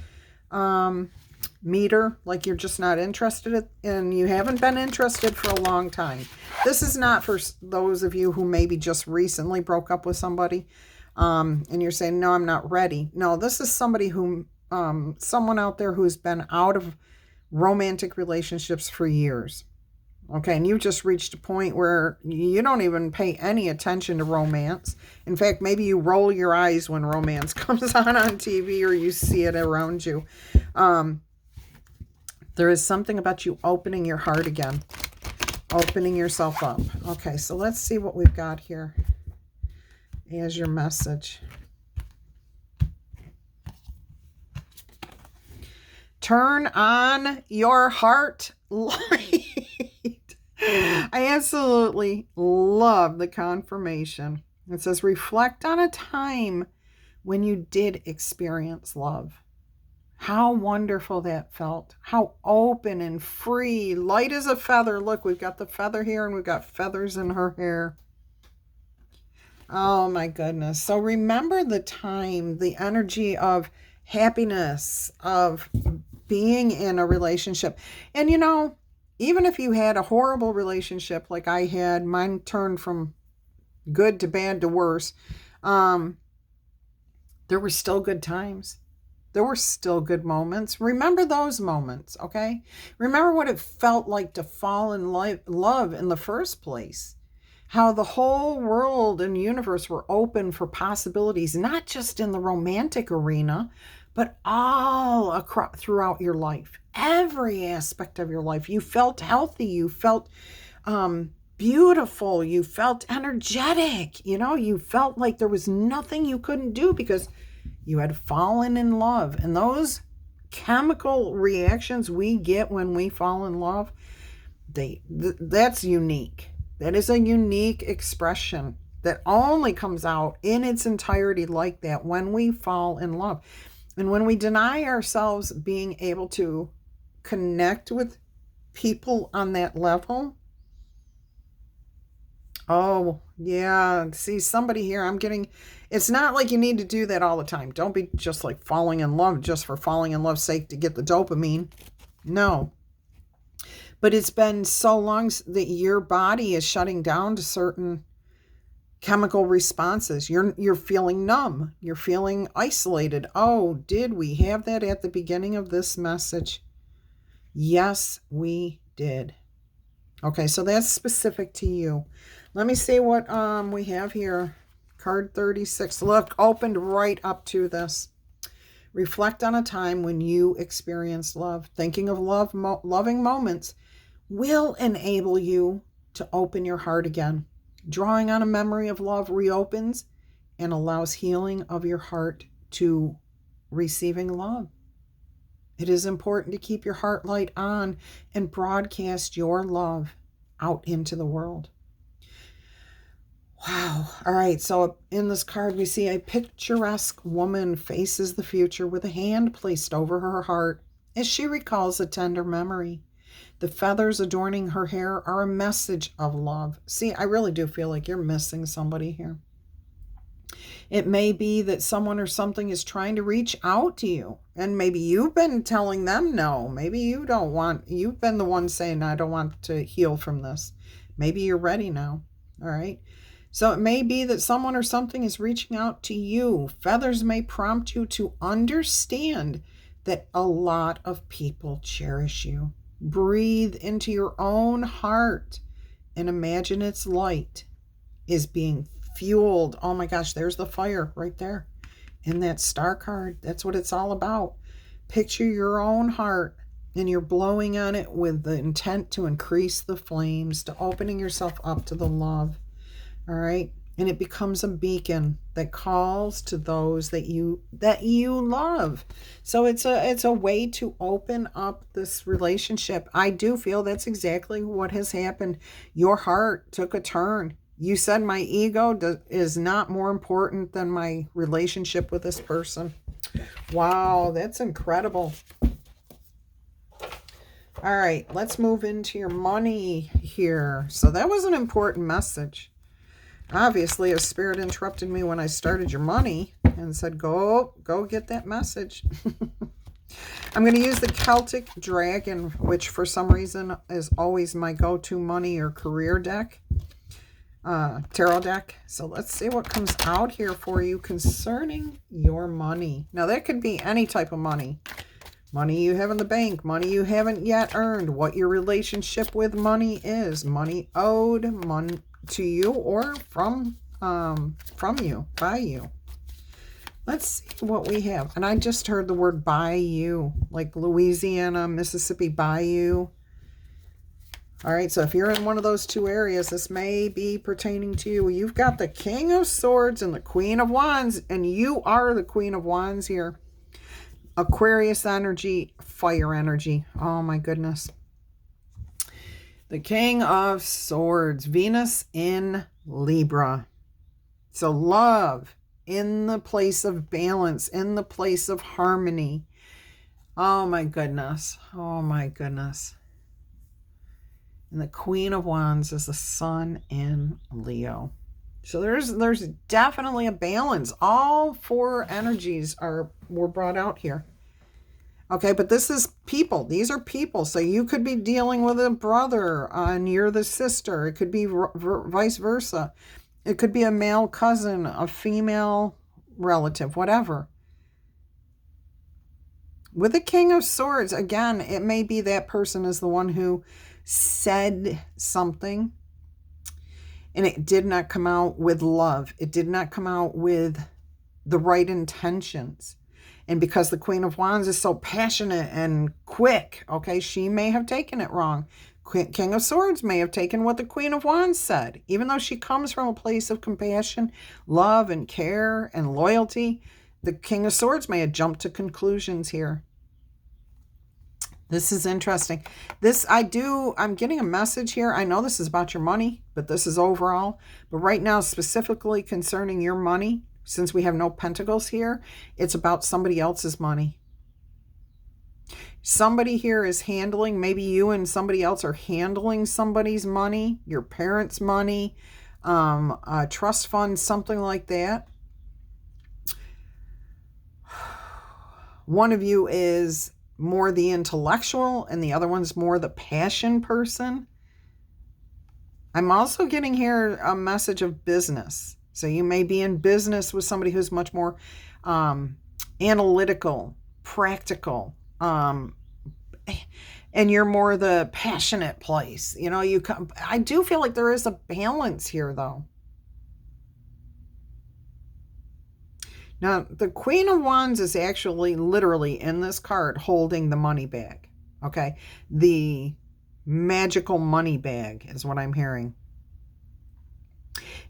meter, like you're just not interested and you haven't been interested for a long time. This is not for those of you who maybe just recently broke up with somebody and you're saying, no, I'm not ready. No, this is somebody who, someone out there who's been out of romantic relationships for years. Okay, and you've just reached a point where you don't even pay any attention to romance. In fact, maybe you roll your eyes when romance comes on TV or you see it around you. There is something about you opening your heart again, opening yourself up. Okay, so let's see what we've got here as your message. Turn on your heart light. I absolutely love the confirmation. It says, reflect on a time when you did experience love. How wonderful that felt. How open and free, light as a feather. Look, we've got the feather here and we've got feathers in her hair. Oh my goodness. So remember the time, the energy of happiness, of being in a relationship. And you know, even if you had a horrible relationship like I had, mine turned from good to bad to worse, there were still good times. There were still good moments. Remember those moments, okay? Remember what it felt like to fall in love in the first place. How the whole world and universe were open for possibilities, not just in the romantic arena, but all across throughout your life. Every aspect of your life. You felt healthy. You felt beautiful. You felt energetic. You know, you felt like there was nothing you couldn't do because you had fallen in love. And those chemical reactions we get when we fall in love, that's unique. That is a unique expression that only comes out in its entirety like that when we fall in love. And when we deny ourselves being able to connect with people on that level, oh, yeah, see, somebody here, I'm getting, it's not like you need to do that all the time. Don't be just like falling in love just for falling in love's sake to get the dopamine. No. But it's been so long that your body is shutting down to certain chemical responses. You're feeling numb. You're feeling isolated. Oh, did we have that at the beginning of this message? Yes, we did. Okay, so that's specific to you. Let me see what we have here. Card 36. Look, opened right up to this. Reflect on a time when you experienced love. Thinking of loving moments will enable you to open your heart again. Drawing on a memory of love reopens and allows healing of your heart to receiving love. It is important to keep your heart light on and broadcast your love out into the world. Wow. All right. So in this card, we see a picturesque woman faces the future with a hand placed over her heart as she recalls a tender memory. The feathers adorning her hair are a message of love. See, I really do feel like you're missing somebody here. It may be that someone or something is trying to reach out to you. And maybe you've been telling them no. Maybe you don't want, you've been the one saying, I don't want to heal from this. Maybe you're ready now. All right. So it may be that someone or something is reaching out to you. Feathers may prompt you to understand that a lot of people cherish you. Breathe into your own heart and imagine its light is being fueled. Oh my gosh, there's the fire right there in that star card. That's what it's all about. Picture your own heart and you're blowing on it with the intent to increase the flames, to opening yourself up to the love. All right. And it becomes a beacon that calls to those that you love. So it's a way to open up this relationship. I do feel that's exactly what has happened. Your heart took a turn. You said my ego is not more important than my relationship with this person. Wow, that's incredible. All right, let's move into your money here. So that was an important message. Obviously, a spirit interrupted me when I started your money and said, go get that message. I'm going to use the Celtic Dragon, which for some reason is always my go-to money or career deck, tarot deck. So let's see what comes out here for you concerning your money. Now, that could be any type of money. Money you have in the bank, money you haven't yet earned, what your relationship with money is, money owed, money to you or from you, by you. Let's see what we have. And I just heard the word bayou, like Louisiana, Mississippi bayou. All right, so if you're in one of those two areas, this may be pertaining to you. You've got the King of Swords and the Queen of Wands, and you are the Queen of Wands here. Aquarius energy, fire energy. Oh my goodness. The King of Swords, Venus in Libra. So love in the place of balance, in the place of harmony. Oh my goodness. Oh my goodness. And the Queen of Wands is the Sun in Leo. So there's definitely a balance. All four energies were brought out here. Okay, but this is people. These are people. So you could be dealing with a brother and you're the sister. It could be vice versa. It could be a male cousin, a female relative, whatever. With the King of Swords, again, it may be that person is the one who said something and it did not come out with love. It did not come out with the right intentions. And because the Queen of Wands is so passionate and quick, okay, she may have taken it wrong. King of Swords may have taken what the Queen of Wands said. Even though she comes from a place of compassion, love, and care, and loyalty, the King of Swords may have jumped to conclusions here. This is interesting. I'm getting a message here. I know this is about your money, but this is overall. But right now, specifically concerning your money, since we have no pentacles here, it's about somebody else's money. Somebody here is handling, maybe you and somebody else are handling somebody's money, your parents' money, a trust fund, something like that. One of you is more the intellectual and the other one's more the passion person. I'm also getting here a message of business. So you may be in business with somebody who's much more analytical, practical, and you're more the passionate place. You know, I do feel like there is a balance here, though. Now, the Queen of Wands is actually literally in this card holding the money bag. Okay, the magical money bag is what I'm hearing.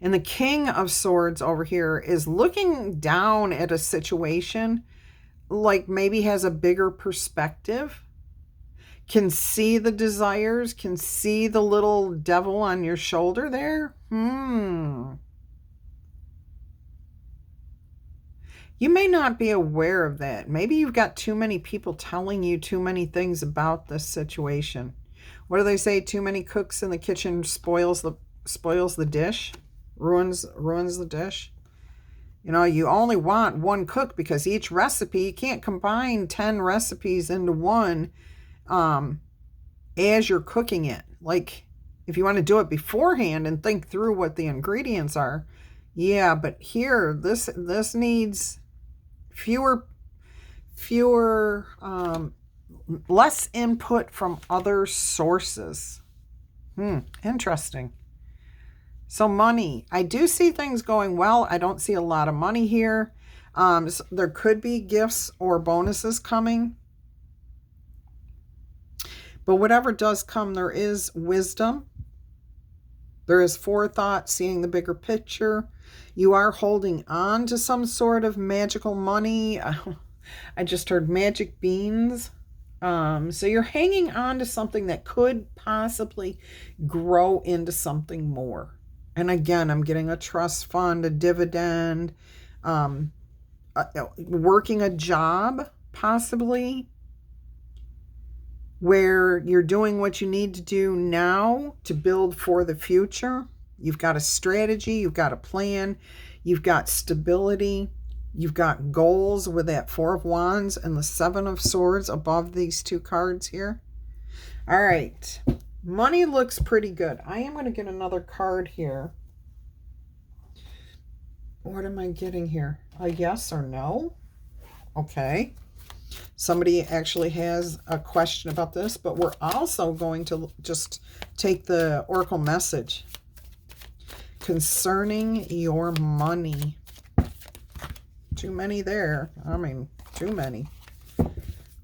And the King of Swords over here is looking down at a situation, like maybe has a bigger perspective, can see the desires, can see the little devil on your shoulder there. You may not be aware of that. Maybe you've got too many people telling you too many things about this situation. What do they say? Too many cooks in the kitchen spoils the dish. Ruins the dish. You know, you only want one cook because each recipe, you can't combine 10 recipes into one as you're cooking it. Like, if you want to do it beforehand and think through what the ingredients are, yeah, but here, this needs less input from other sources. Interesting. So money, I do see things going well. I don't see a lot of money here. So there could be gifts or bonuses coming. But whatever does come, there is wisdom. There is forethought, seeing the bigger picture. You are holding on to some sort of magical money. I just heard magic beans. So you're hanging on to something that could possibly grow into something more. And again, I'm getting a trust fund, a dividend, working a job, possibly, where you're doing what you need to do now to build for the future. You've got a strategy, you've got a plan, you've got stability, you've got goals with that Four of Wands and the Seven of Swords above these two cards here. All right, money looks pretty good. I am going to get another card here. What am I getting here? A yes or no? Okay. Somebody actually has a question about this, but we're also going to just take the oracle message concerning your money. Too many there. I mean, too many.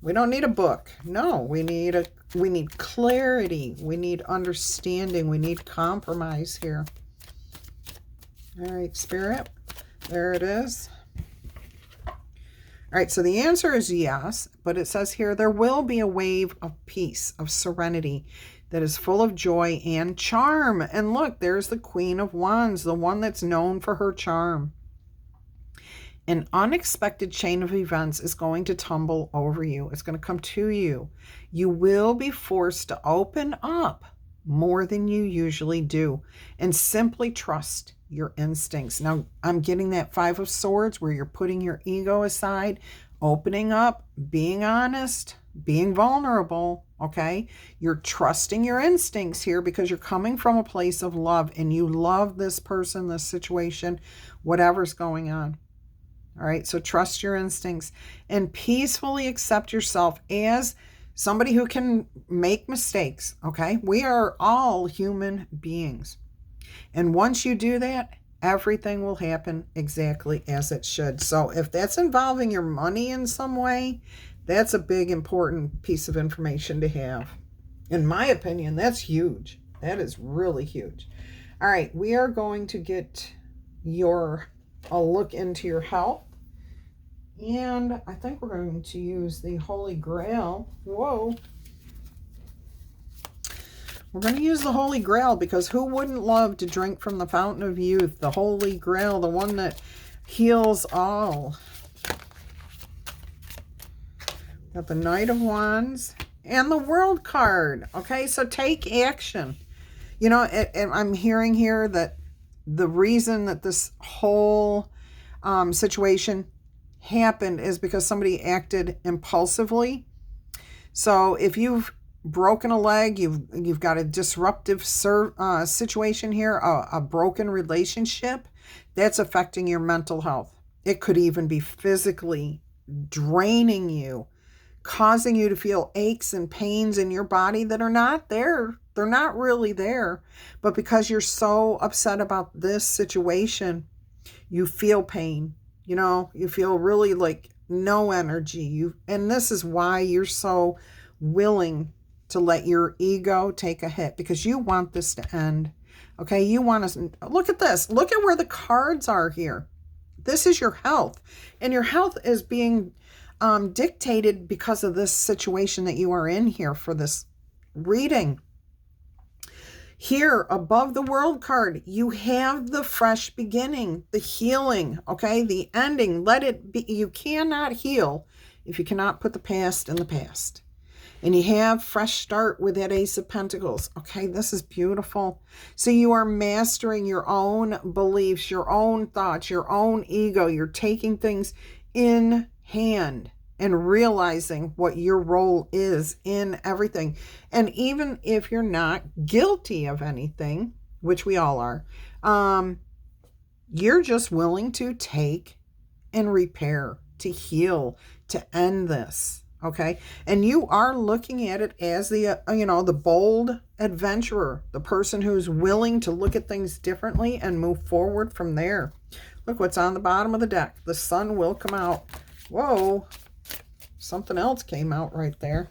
We don't need a book. No, we need clarity. We need understanding. We need compromise here. All right, Spirit. There it is. All right, so the answer is yes, but it says here, there will be a wave of peace, of serenity that is full of joy and charm. And look, there's the Queen of Wands, the one that's known for her charm. An unexpected chain of events is going to tumble over you. It's going to come to you. You will be forced to open up more than you usually do and simply trust your instincts. Now, I'm getting that Five of Swords where you're putting your ego aside, opening up, being honest, being vulnerable, okay? You're trusting your instincts here because you're coming from a place of love and you love this person, this situation, whatever's going on. All right, so trust your instincts and peacefully accept yourself as somebody who can make mistakes, okay? We are all human beings. And once you do that, everything will happen exactly as it should. So if that's involving your money in some way, that's a big, important piece of information to have. In my opinion, that's huge. That is really huge. All right, we are going to get a look into your health. And I think we're going to use the Holy Grail. Whoa. We're going to use the Holy Grail because who wouldn't love to drink from the fountain of youth? The Holy Grail, the one that heals all. Got the Knight of Wands and the World card. Okay, so take action. You know, I'm hearing here that the reason that this whole situation happened is because somebody acted impulsively. So if you've broken a leg, you've got a disruptive situation here, a broken relationship, that's affecting your mental health. It could even be physically draining you, causing you to feel aches and pains in your body that are not there. They're not really there. But because you're so upset about this situation, you feel pain. You know, you feel really like no energy. And this is why you're so willing to let your ego take a hit, because you want this to end. Okay, you want to look at this. Look at where the cards are here. This is your health, and your health is being dictated because of this situation that you are in here for this reading. Here above the World card, you have the fresh beginning, the healing, okay, the ending. Let it be. You cannot heal if you cannot put the past in the past. And you have fresh start with that Ace of Pentacles. Okay, this is beautiful. So you are mastering your own beliefs, your own thoughts, your own ego. You're taking things in hand and realizing what your role is in everything. And even if you're not guilty of anything, which we all are, you're just willing to take and repair, to heal, to end this. Okay, and you are looking at it as the, the bold adventurer, the person who's willing to look at things differently and move forward from there. Look what's on the bottom of the deck. The sun will come out. Whoa, something else came out right there.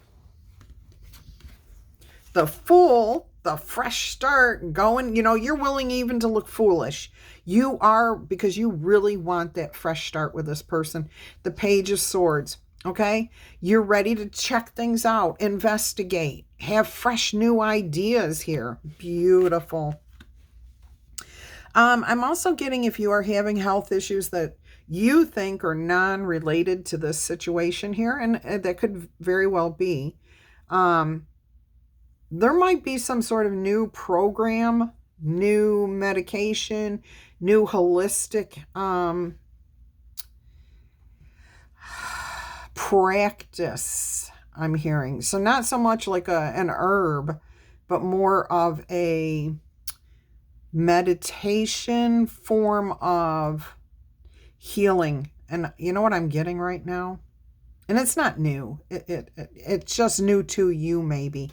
The Fool, the fresh start going, you're willing even to look foolish. You are, because you really want that fresh start with this person. The Page of Swords. Okay, you're ready to check things out, investigate, have fresh new ideas here. Beautiful. I'm also getting, if you are having health issues that you think are non-related to this situation here, and that could very well be, there might be some sort of new program, new medication, new holistic practice I'm hearing. So not so much like an herb, but more of a meditation form of healing. And you know what I'm getting right now? And it's not new. It's just new to you, maybe.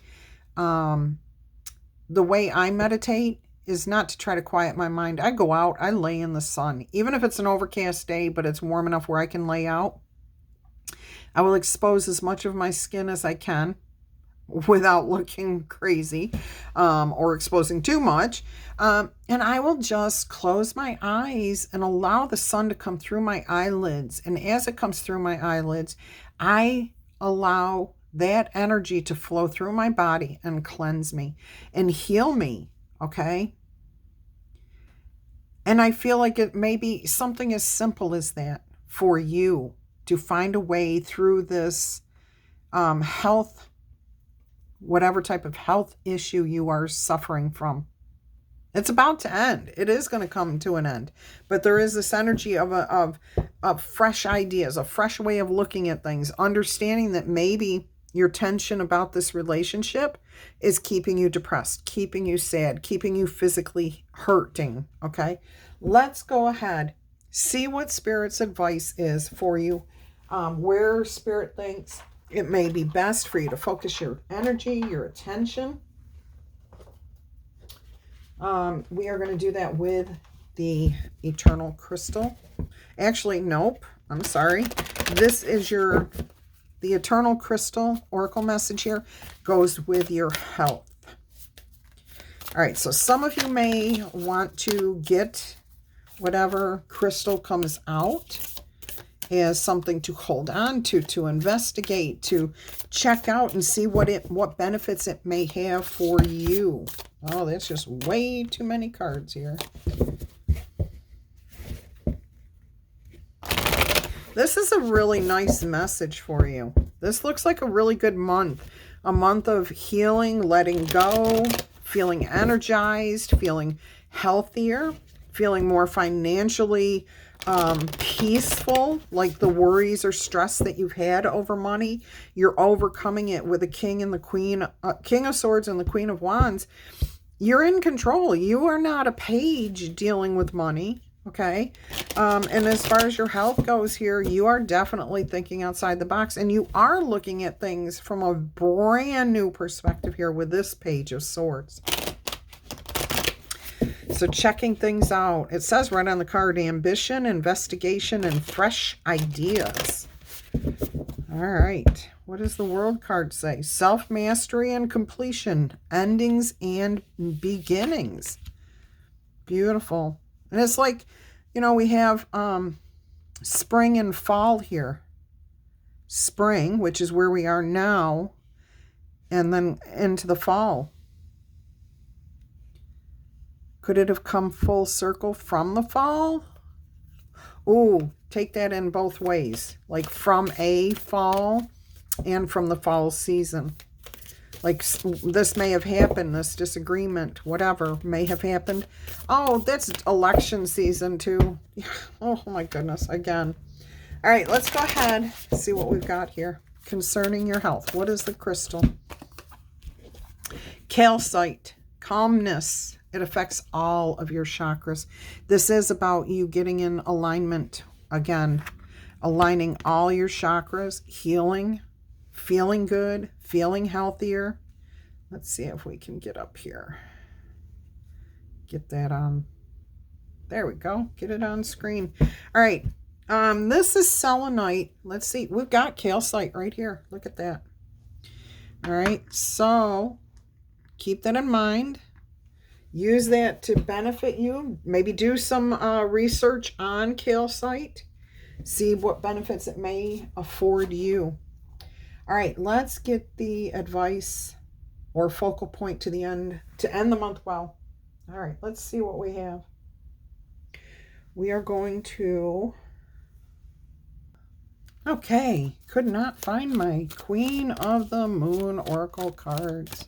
The way I meditate is not to try to quiet my mind. I go out, I lay in the sun. Even if it's an overcast day, but it's warm enough where I can lay out, I will expose as much of my skin as I can without looking crazy or exposing too much. And I will just close my eyes and allow the sun to come through my eyelids. And as it comes through my eyelids, I allow that energy to flow through my body and cleanse me and heal me, okay? And I feel like it may be something as simple as that for you to find a way through this health, whatever type of health issue you are suffering from. It's about to end. It is going to come to an end. But there is this energy of fresh ideas, a fresh way of looking at things, understanding that maybe your tension about this relationship is keeping you depressed, keeping you sad, keeping you physically hurting, okay? Let's go ahead, see what Spirit's advice is for you, where Spirit thinks it may be best for you to focus your energy, your attention. We are going to do that with the Eternal Crystal. Actually, nope. I'm sorry. This is the Eternal Crystal Oracle message here goes with your health. All right, so some of you may want to get whatever crystal comes out as something to hold on to investigate, to check out and see what benefits it may have for you. Oh, that's just way too many cards here. This is a really nice message for you. This looks like a really good month. A month of healing, letting go, feeling energized, feeling healthier, feeling more financially peaceful, like the worries or stress that you've had over money, you're overcoming it with the King and the Queen, King of Swords and the Queen of Wands. You're in control. You are not a page dealing with money, okay? And as far as your health goes here, you are definitely thinking outside the box, and you are looking at things from a brand new perspective here with this Page of Swords. So checking things out. It says right on the card, ambition, investigation, and fresh ideas. All right. What does the World card say? Self-mastery and completion. Endings and beginnings. Beautiful. And it's like, you know, we have spring and fall here. Spring, which is where we are now, and then into the fall. Could it have come full circle from the fall? Ooh, take that in both ways. Like from a fall and from the fall season. Like this may have happened, this disagreement, whatever may have happened. Oh, that's election season too. Oh my goodness, again. All right, let's go ahead and see what we've got here concerning your health. What is the crystal? Calcite, calmness. It affects all of your chakras. This is about you getting in alignment again, aligning all your chakras, healing, feeling good, feeling healthier. Let's see if we can get up here. Get that on. There we go. Get it on screen. All right. This is selenite. Let's see. We've got calcite right here. Look at that. All right. So keep that in mind. Use that to benefit you. Maybe do some research on calcite. See what benefits it may afford you. All right, let's get the advice or focal point to the end, to end the month well. All right, let's see what we have. we are going to... Okay, could not find my Queen of the Moon Oracle cards.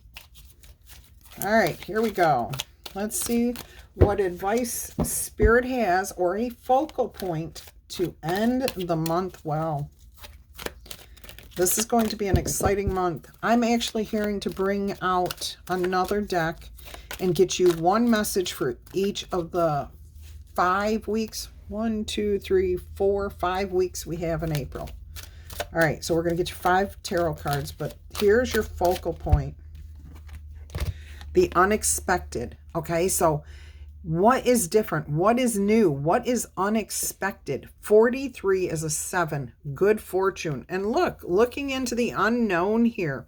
All right, here we go. Let's see what advice Spirit has, or a focal point to end the month well. This is going to be an exciting month. I'm actually hearing to bring out another deck and get you one message for each of the 5 weeks. 1, 2, 3, 4, 5 weeks we have in April. All right, so we're going to get you 5 tarot cards, but here's your focal point. The unexpected. Okay, so what is different? What is new? What is unexpected? 43 is a 7. Good fortune. And look, looking into the unknown here.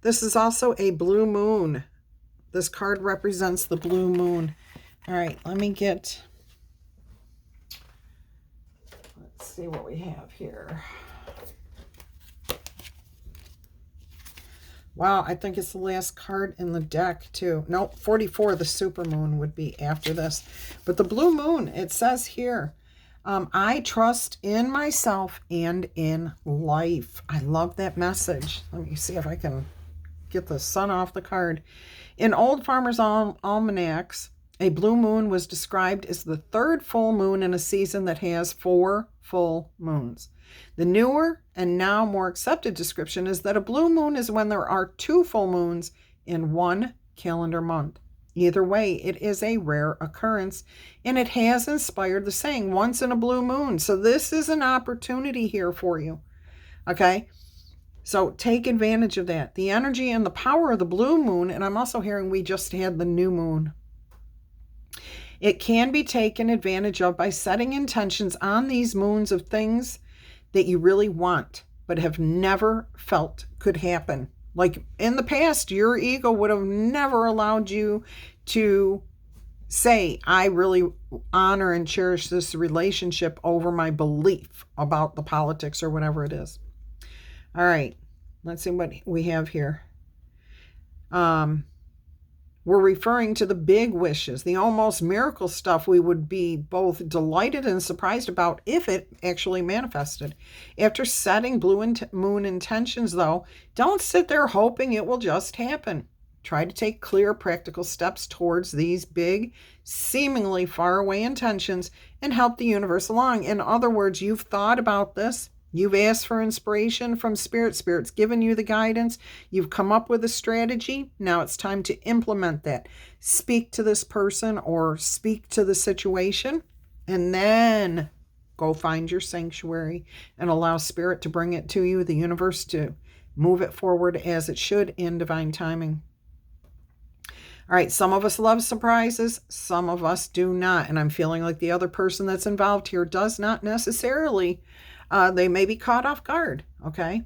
This is also a blue moon. This card represents the blue moon. All right, let me get... Let's see what we have here. Wow, I think it's the last card in the deck, too. No, 44, the supermoon would be after this. But the blue moon, it says here, I trust in myself and in life. I love that message. Let me see if I can get the sun off the card. In old farmers' almanacs, a blue moon was described as the 3rd full moon in a season that has 4 full moons. The newer and now more accepted description is that a blue moon is when there are 2 full moons in 1 calendar month. Either way, it is a rare occurrence, and it has inspired the saying, once in a blue moon. So this is an opportunity here for you, okay? So take advantage of that. The energy and the power of the blue moon, and I'm also hearing we just had the new moon. It can be taken advantage of by setting intentions on these moons of things that you really want, but have never felt could happen. Like in the past, your ego would have never allowed you to say, I really honor and cherish this relationship over my belief about the politics or whatever it is. All right, let's see what we have here. We're referring to the big wishes, the almost miracle stuff we would be both delighted and surprised about if it actually manifested. After setting blue moon intentions, though, don't sit there hoping it will just happen. Try to take clear, practical steps towards these big, seemingly faraway intentions and help the universe along. In other words, you've thought about this. You've asked for inspiration from Spirit. Spirit's given you the guidance. You've come up with a strategy. Now it's time to implement that. Speak to this person or speak to the situation, and then go find your sanctuary and allow Spirit to bring it to you, the universe to move it forward as it should in divine timing. All right, some of us love surprises, some of us do not. And I'm feeling like the other person that's involved here does not necessarily. They may be caught off guard, okay?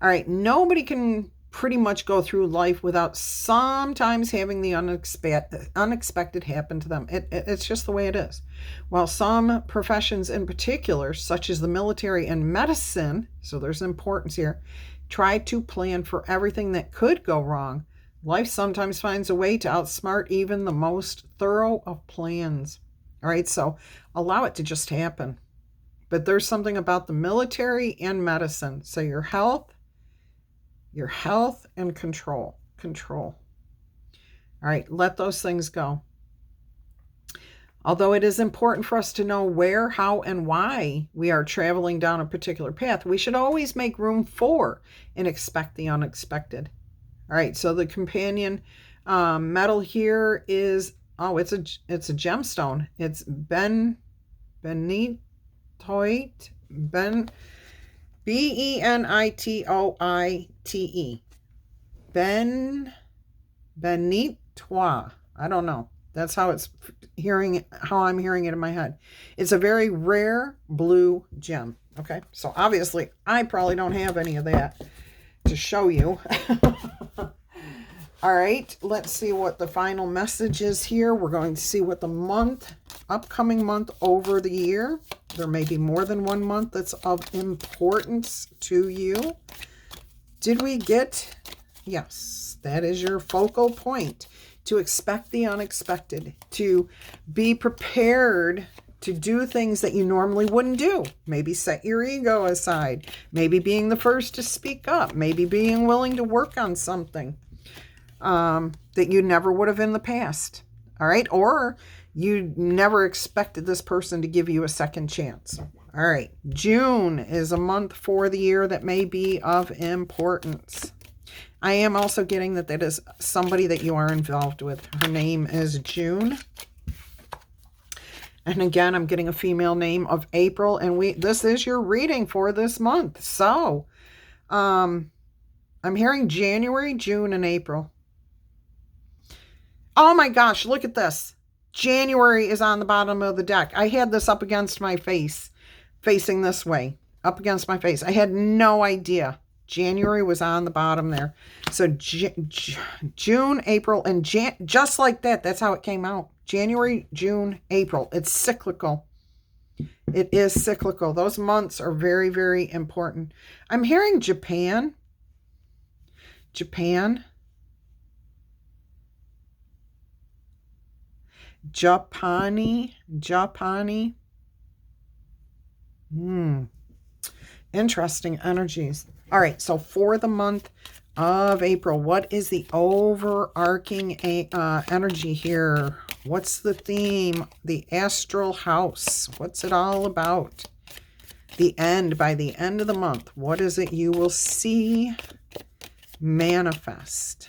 All right, nobody can pretty much go through life without sometimes having the unexpected happen to them. It's just the way it is. While some professions in particular, such as the military and medicine, so there's importance here, try to plan for everything that could go wrong, life sometimes finds a way to outsmart even the most thorough of plans. All right, so allow it to just happen. But there's something about the military and medicine. So your health and control. All right, let those things go. Although it is important for us to know where, how, and why we are traveling down a particular path, we should always make room for and expect the unexpected. All right, so the companion metal here is, it's a gemstone. It's benitoite, benitoite. Benitoite. I don't know. That's how I'm hearing it in my head. It's a very rare blue gem. Okay, so obviously I probably don't have any of that to show you. All right, let's see what the final message is here. We're going to see what the upcoming month over the year. There may be more than one month that's of importance to you. Did we get? Yes, that is your focal point. To expect the unexpected, to be prepared to do things that you normally wouldn't do. Maybe set your ego aside. Maybe being the first to speak up. Maybe being willing to work on something that you never would have in the past. All right. Or you never expected this person to give you a second chance. All right. June is a month for the year that may be of importance. I am also getting that is somebody that you are involved with. Her name is June. And again, I'm getting a female name of April. And this is your reading for this month. So, I'm hearing January, June, and April. Oh my gosh, look at this. January is on the bottom of the deck. I had this up against my face, facing this way, up against my face. I had no idea. January was on the bottom there. So June, April, and just like that, that's how it came out. January, June, April. It's cyclical. It is cyclical. Those months are very, very important. I'm hearing Japan. Japani. Interesting energies. All right, so for the month of April, what is the overarching energy here? What's the theme? The astral house. What's it all about? The end, by the end of the month, what is it you will see manifest?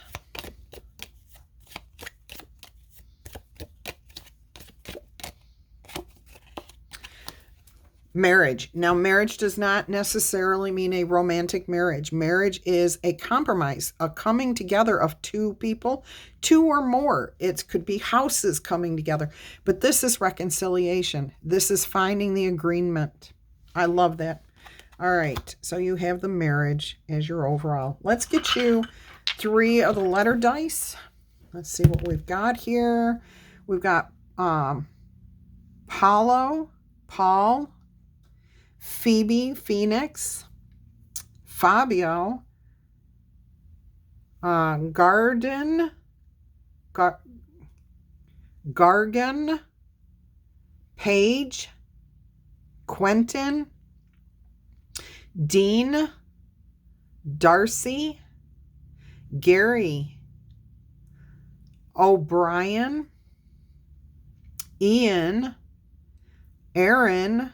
Marriage. Now, marriage does not necessarily mean a romantic marriage. Marriage is a compromise, a coming together of two people, two or more. It could be houses coming together, but this is reconciliation. This is finding the agreement. I love that. All right, so you have the marriage as your overall. Let's get you 3 of the letter dice. Let's see what we've got here. We've got Paul, Phoebe, Phoenix, Fabio, Gargan, Paige, Quentin, Dean, Darcy, Gary, O'Brien, Ian, Aaron,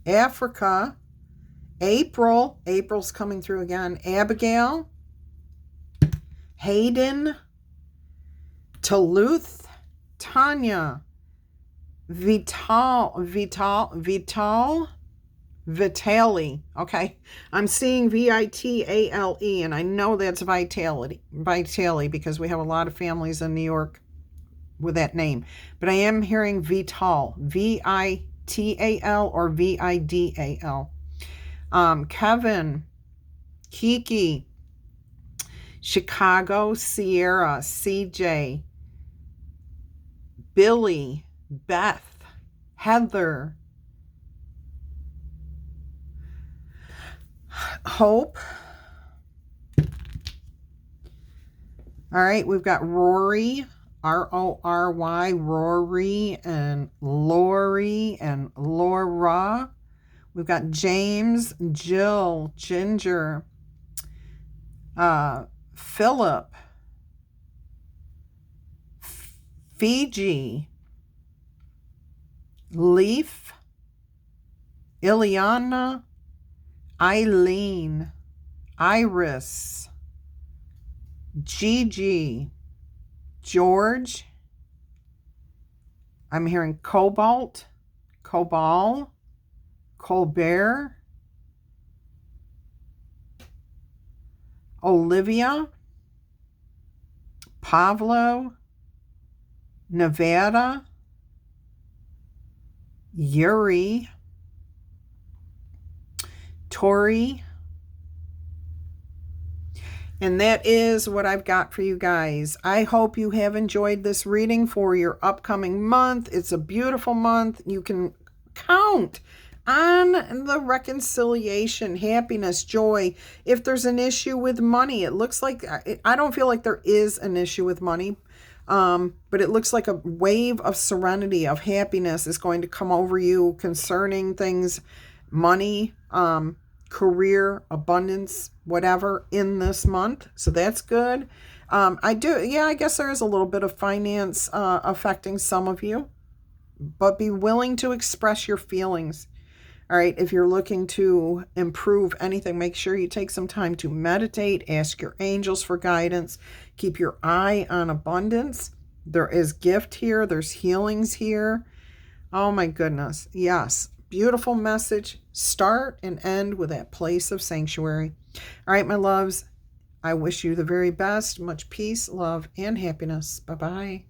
Africa, April's coming through again, Abigail, Hayden, Duluth, Tanya, Vitali. Okay, I'm seeing Vitale, and I know that's Vitali because we have a lot of families in New York with that name. But I am hearing Vital, Vital or Vidal. Kevin, Kiki, Chicago, Sierra, CJ, Billy, Beth, Heather, Hope. All right, we've got Rory, Rory, Rory, and Laurie and Laura. We've got James, Jill, Ginger, Philip, Fiji, Leaf, Ileana, Eileen, Iris, Gigi, George. I'm hearing Cobalt, Cobal, Colbert, Olivia, Pablo, Nevada, Yuri, Tori. And that is what I've got for you guys. I hope you have enjoyed this reading for your upcoming month. It's a beautiful month. You can count on the reconciliation, happiness, joy. If there's an issue with money, it looks like, I don't feel like there is an issue with money. But it looks like a wave of serenity, of happiness is going to come over you concerning things, money, career, abundance, whatever, in this month. So that's good. I guess there is a little bit of finance affecting some of you, but be willing to express your feelings. All right, if you're looking to improve anything, make sure you take some time to meditate, ask your angels for guidance, keep your eye on abundance. There is gift here, there's healings here. Oh my goodness, yes. Beautiful message. Start and end with that place of sanctuary. All right, my loves, I wish you the very best. Much peace, love, and happiness. Bye-bye.